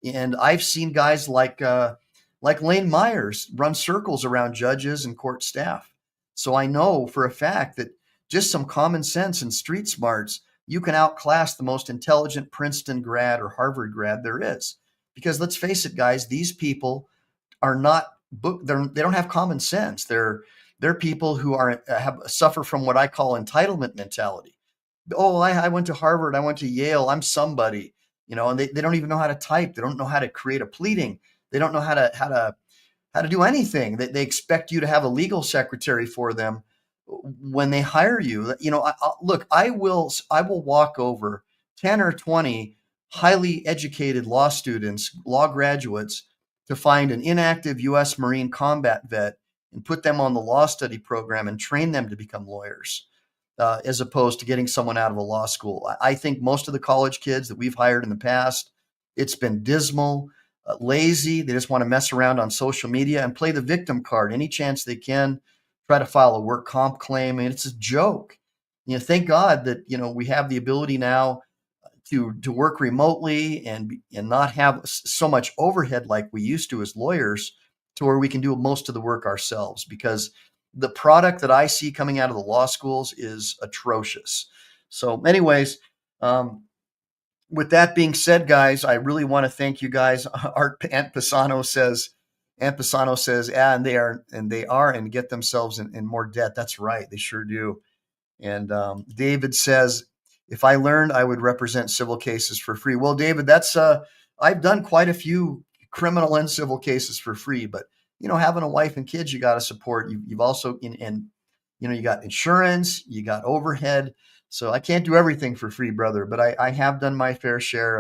And I've seen guys like Lane Myers run circles around judges and court staff. So I know for a fact that just some common sense and street smarts, you can outclass the most intelligent Princeton grad or Harvard grad there is. Because let's face it, guys, these people are not they don't have common sense. They're people who suffer from what I call entitlement mentality. Oh, I went to Harvard, I went to Yale, I'm somebody. And they don't even know how to type. They don't know how to create a pleading. They don't know how to do anything. They expect you to have a legal secretary for them when they hire you. I will walk over 10 or 20 highly educated law students, law graduates, to find an inactive U.S. Marine combat vet and put them on the law study program and train them to become lawyers. As opposed to getting someone out of a law school. I think most of the college kids that we've hired in the past, it's been dismal, lazy. They just want to mess around on social media and play the victim card any chance they can, try to file a work comp claim. And it's a joke. Thank God that, we have the ability now to work remotely and not have so much overhead like we used to as lawyers. to where we can do most of the work ourselves, because the product that I see coming out of the law schools is atrocious. So anyways, with that being said, guys, I really want to thank you guys. Aunt Pisano says, yeah, and they are and get themselves in more debt. That's right. They sure do. And David says, if I learned, I would represent civil cases for free. Well, David, that's I've done quite a few criminal and civil cases for free, but having a wife and kids, you got to support. You've also you got insurance, you got overhead. So I can't do everything for free, brother, but I have done my fair share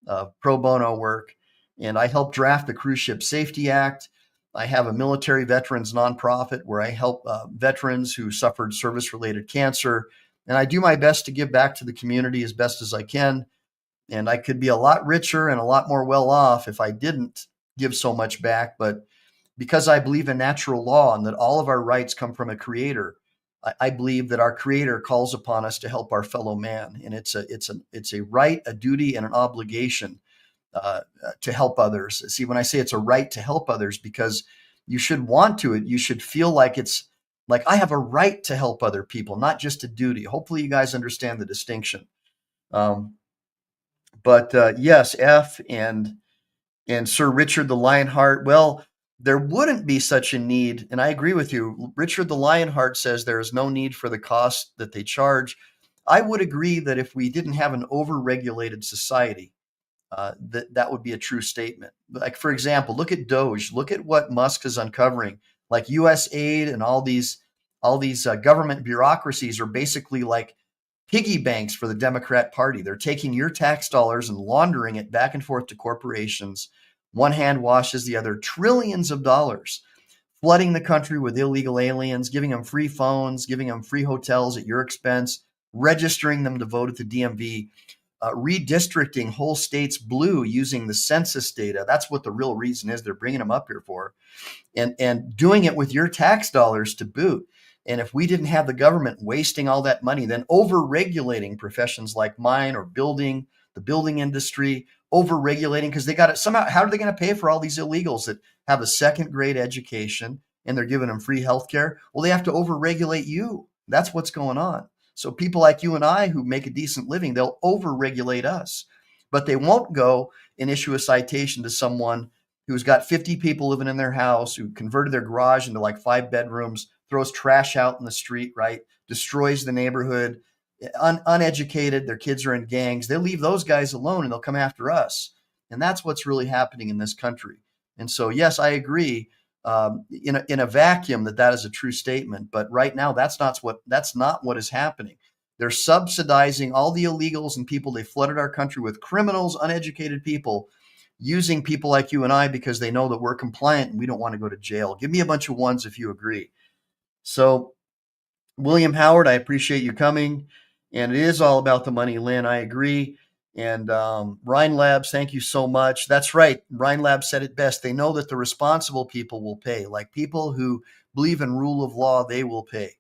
of pro bono work, and I helped draft the Cruise Ship Safety Act. I have a military veterans nonprofit where I help veterans who suffered service-related cancer, and I do my best to give back to the community as best as I can. And I could be a lot richer and a lot more well off if I didn't give so much back. But because I believe in natural law and that all of our rights come from a creator, I believe that our creator calls upon us to help our fellow man. And it's a right, a duty, and an obligation to help others. See, when I say it's a right to help others, because you should want to, you should feel like it's like I have a right to help other people, not just a duty. Hopefully you guys understand the distinction. But yes, F and Sir Richard the Lionheart. Well, there wouldn't be such a need, and I agree with you. Richard the Lionheart says there is no need for the cost that they charge. I would agree that if we didn't have an over-regulated society, that would be a true statement. Like, for example, look at Doge. Look at what Musk is uncovering. Like USAID and all these government bureaucracies are basically like piggy banks for the Democrat Party. They're taking your tax dollars and laundering it back and forth to corporations. One hand washes the other. Trillions of dollars, flooding the country with illegal aliens, giving them free phones, giving them free hotels at your expense, registering them to vote at the DMV, redistricting whole states blue using the census data. That's what the real reason is. They're bringing them up here for, and doing it with your tax dollars to boot. And if we didn't have the government wasting all that money, then over-regulating professions like mine or the building industry, over-regulating because they got it somehow. How are they going to pay for all these illegals that have a second-grade education and they're giving them free health care? Well, they have to over-regulate you. That's what's going on. So people like you and I who make a decent living, they'll over-regulate us. But they won't go and issue a citation to someone who's got 50 people living in their house, who converted their garage into like 5 bedrooms, throws trash out in the street, right? Destroys the neighborhood, uneducated, their kids are in gangs. They'll leave those guys alone and they'll come after us. And that's what's really happening in this country. And so, yes, I agree in a vacuum that is a true statement. But right now, that's not what is happening. They're subsidizing all the illegals and people. They flooded our country with criminals, uneducated people, using people like you and I because they know that we're compliant and we don't want to go to jail. Give me a bunch of ones if you agree. So, William Howard, I appreciate you coming. And it is all about the money, Lynn. I agree. And Rhine Labs, thank you so much. That's right. Rhine Labs said it best. They know that the responsible people will pay. Like people who believe in rule of law, they will pay.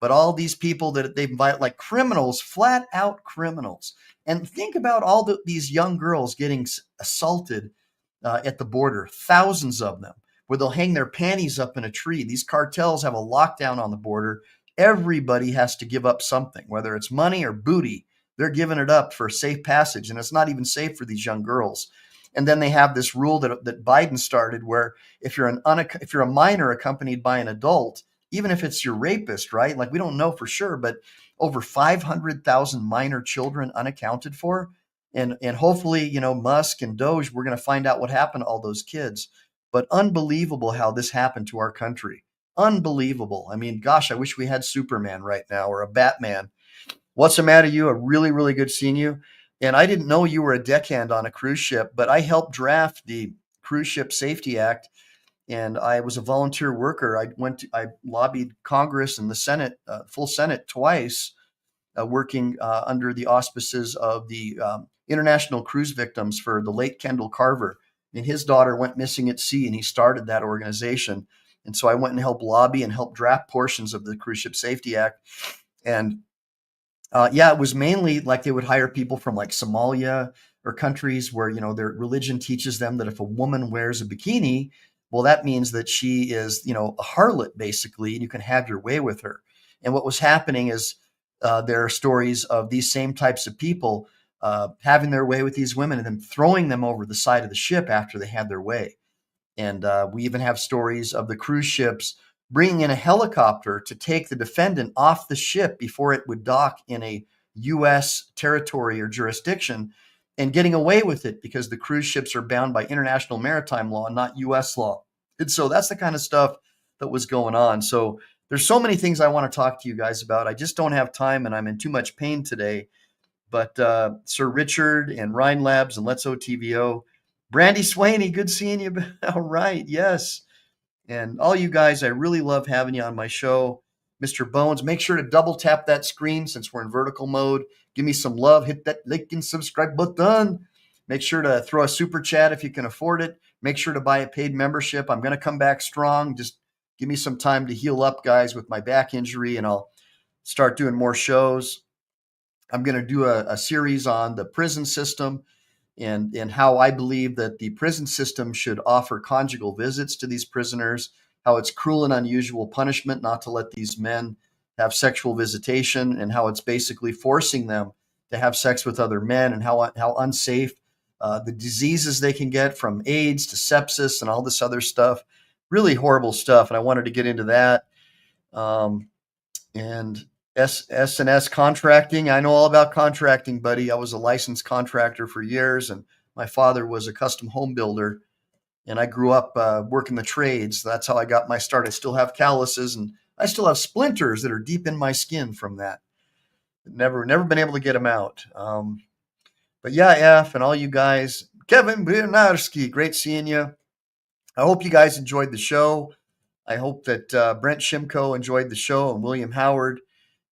But all these people that they invite, like criminals, flat out criminals. And think about all these young girls getting assaulted at the border, thousands of them, where they'll hang their panties up in a tree. These cartels have a lockdown on the border. Everybody has to give up something, whether it's money or booty. They're giving it up for safe passage, and it's not even safe for these young girls. And then they have this rule that Biden started, where if you're a minor accompanied by an adult, even if it's your rapist, right? Like we don't know for sure, but over 500,000 minor children unaccounted for, and hopefully, Musk and Doge, we're going to find out what happened to all those kids. But unbelievable how this happened to our country. Unbelievable. I mean, gosh, I wish we had Superman right now or a Batman. What's the matter, you? A really, really good seeing you. And I didn't know you were a deckhand on a cruise ship, but I helped draft the Cruise Ship Safety Act, and I was a volunteer worker. I lobbied Congress and the Senate, full Senate twice, working under the auspices of the International Cruise Victims for the late Kendall Carver. And his daughter went missing at sea, and he started that organization. And so I went and helped lobby and help draft portions of the Cruise Ship Safety Act. And it was mainly like they would hire people from like Somalia or countries where, their religion teaches them that if a woman wears a bikini, Well, that means that she is, you know, a harlot, basically, and you can have your way with her. And what was happening is there are stories of these same types of people having their way with these women and then throwing them over the side of the ship after they had their way. And we even have stories of the cruise ships bringing in a helicopter to take the defendant off the ship before it would dock in a U.S. territory or jurisdiction, and getting away with it because the cruise ships are bound by international maritime law, not U.S. law. And so that's the kind of stuff that was going on. So there's so many things I want to talk to you guys about. I just don't have time, and I'm in too much pain today. But Sir Richard and Rhine Labs and Let's OTVO, Brandy Swaney, good seeing you. All right, yes. And all you guys, I really love having you on my show. Mr. Bones, make sure to double tap that screen since we're in vertical mode. Give me some love. Hit that like and subscribe button. Make sure to throw a super chat if you can afford it. Make sure to buy a paid membership. I'm going to come back strong. Just give me some time to heal up, guys, with my back injury, and I'll start doing more shows. I'm going to do a series on the prison system and how I believe that the prison system should offer conjugal visits to these prisoners, how it's cruel and unusual punishment not to let these men have sexual visitation, and how it's basically forcing them to have sex with other men, and how unsafe the diseases they can get, from AIDS to sepsis and all this other stuff. Really horrible stuff. And I wanted to get into that. And S&S contracting. I know all about contracting, buddy. I was a licensed contractor for years, and my father was a custom home builder, and I grew up working the trades. That's how I got my start. I still have calluses, and I still have splinters that are deep in my skin from that. Never been able to get them out. But yeah, F and all you guys, Kevin Bernarski, great seeing you. I hope you guys enjoyed the show. I hope that Brent Shimko enjoyed the show, and William Howard.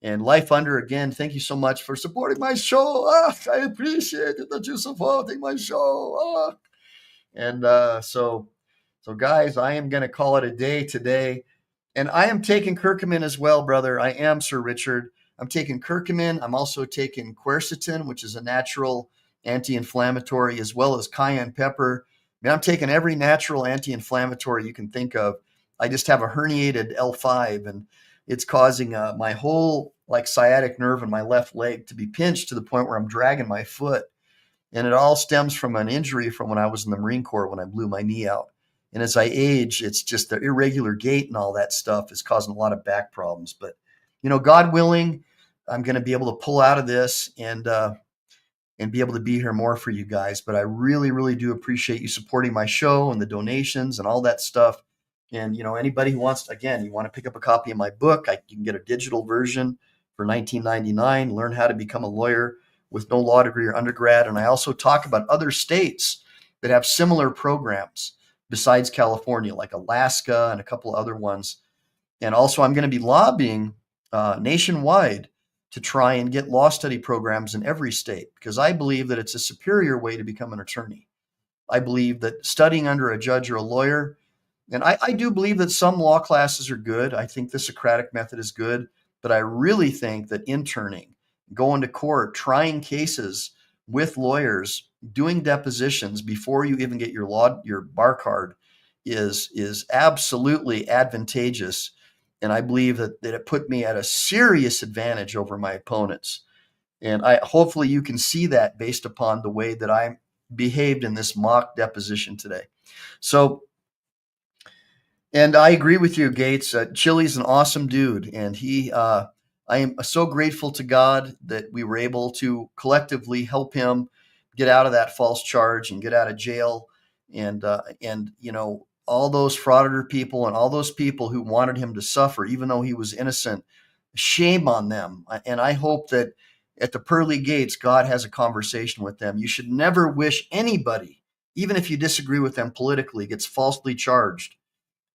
And Life Under, again, thank you so much for supporting my show. I appreciate it that you're supporting my show. And so guys, I am going to call it a day today. And I am taking curcumin as well, brother. I am, Sir Richard. I'm taking curcumin. I'm also taking quercetin, which is a natural anti-inflammatory, as well as cayenne pepper. I mean, I'm taking every natural anti-inflammatory you can think of. I just have a herniated L5, and it's causing my whole sciatic nerve in my left leg to be pinched to the point where I'm dragging my foot. And it all stems from an injury from when I was in the Marine Corps when I blew my knee out. And as I age, it's just the irregular gait and all that stuff is causing a lot of back problems. But, you know, God willing, I'm going to be able to pull out of this and be able to be here more for you guys. But I really, really do appreciate you supporting my show and the donations and all that stuff. And, you know, anybody who wants, again, you want to pick up a copy of my book, you can get a digital version for $19.99, learn how to become a lawyer with no law degree or undergrad. And I also talk about other states that have similar programs besides California, like Alaska and a couple of other ones. And also I'm going to be lobbying nationwide to try and get law study programs in every state, because I believe that it's a superior way to become an attorney. I believe that studying under a judge or a lawyer, and I do believe that some law classes are good. I think the Socratic method is good, but I really think that interning, going to court, trying cases with lawyers, doing depositions before you even get your bar card is absolutely advantageous. And I believe that it put me at a serious advantage over my opponents. And hopefully you can see that based upon the way that I behaved in this mock deposition today. So, and I agree with you, Gates. Chili's an awesome dude. And I am so grateful to God that we were able to collectively help him get out of that false charge and get out of jail. And you know, all those frauditor people and all those people who wanted him to suffer, even though he was innocent, shame on them. And I hope that at the pearly gates, God has a conversation with them. You should never wish anybody, even if you disagree with them politically, gets falsely charged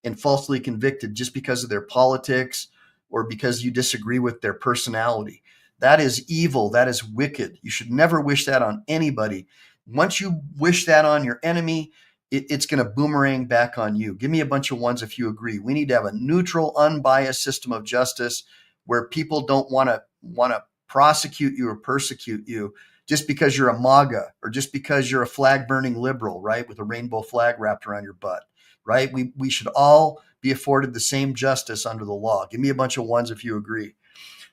and falsely convicted just because of their politics or because you disagree with their personality. That is evil. That is wicked. You should never wish that on anybody. Once you wish that on your enemy, it's going to boomerang back on you. Give me a bunch of ones if you agree. We need to have a neutral, unbiased system of justice where people don't want to prosecute you or persecute you just because you're a MAGA or just because you're a flag-burning liberal, right, with a rainbow flag wrapped around your butt. right? We should all be afforded the same justice under the law. Give me a bunch of ones if you agree.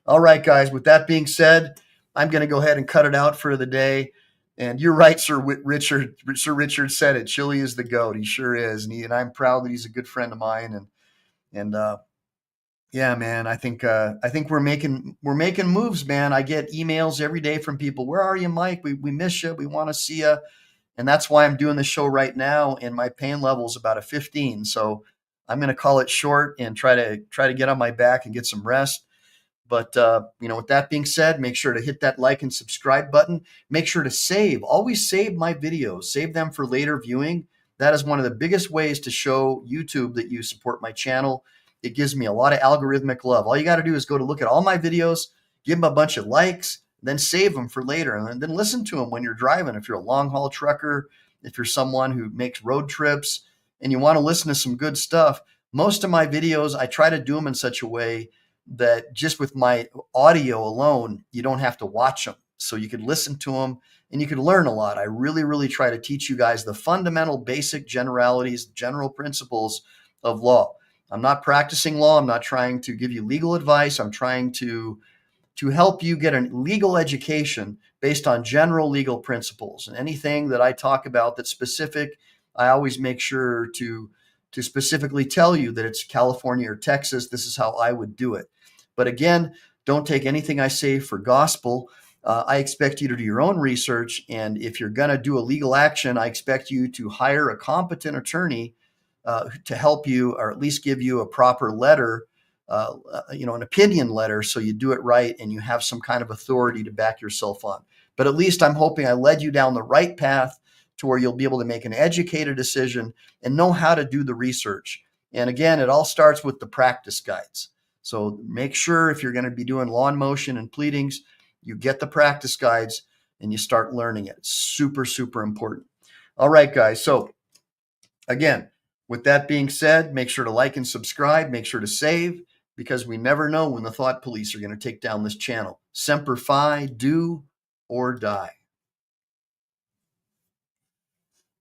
All right, guys, with that being said, I'm going to go ahead and cut it out for the day. And you're right, Sir Richard. Sir Richard said it. Chili is the GOAT. He sure is. And I'm proud that he's a good friend of mine. And yeah, man, I think we're making moves, man. I get emails every day from people. Where are you, Mike? We miss you. We want to see you. And that's why I'm doing the show right now. And my pain level is about a 15. So I'm going to call it short and try to get on my back and get some rest. But, with that being said, make sure to hit that like and subscribe button. Make sure to save. Always save my videos. Save them for later viewing. That is one of the biggest ways to show YouTube that you support my channel. It gives me a lot of algorithmic love. All you got to do is go to look at all my videos, give them a bunch of likes, then save them for later. And then listen to them when you're driving. If you're a long-haul trucker, if you're someone who makes road trips and you want to listen to some good stuff, most of my videos, I try to do them in such a way that just with my audio alone, you don't have to watch them. So you could listen to them and you could learn a lot. I really, really try to teach you guys the fundamental basic generalities, general principles of law. I'm not practicing law. I'm not trying to give you legal advice. I'm trying to help you get a legal education based on general legal principles. And anything that I talk about that's specific, I always make sure to specifically tell you that it's California or Texas. This is how I would do it. But again, don't take anything I say for gospel. I expect you to do your own research. And if you're going to do a legal action, I expect you to hire a competent attorney to help you, or at least give you a proper letter, an opinion letter, so you do it right and you have some kind of authority to back yourself on. But at least I'm hoping I led you down the right path to where you'll be able to make an educated decision and know how to do the research. And again, it all starts with the practice guides. So make sure if you're going to be doing law in motion and pleadings, you get the practice guides and you start learning it. It's super, super important. All right, guys. So again, with that being said, make sure to like and subscribe. Make sure to save, because we never know when the thought police are going to take down this channel. Semper Fi, do or die.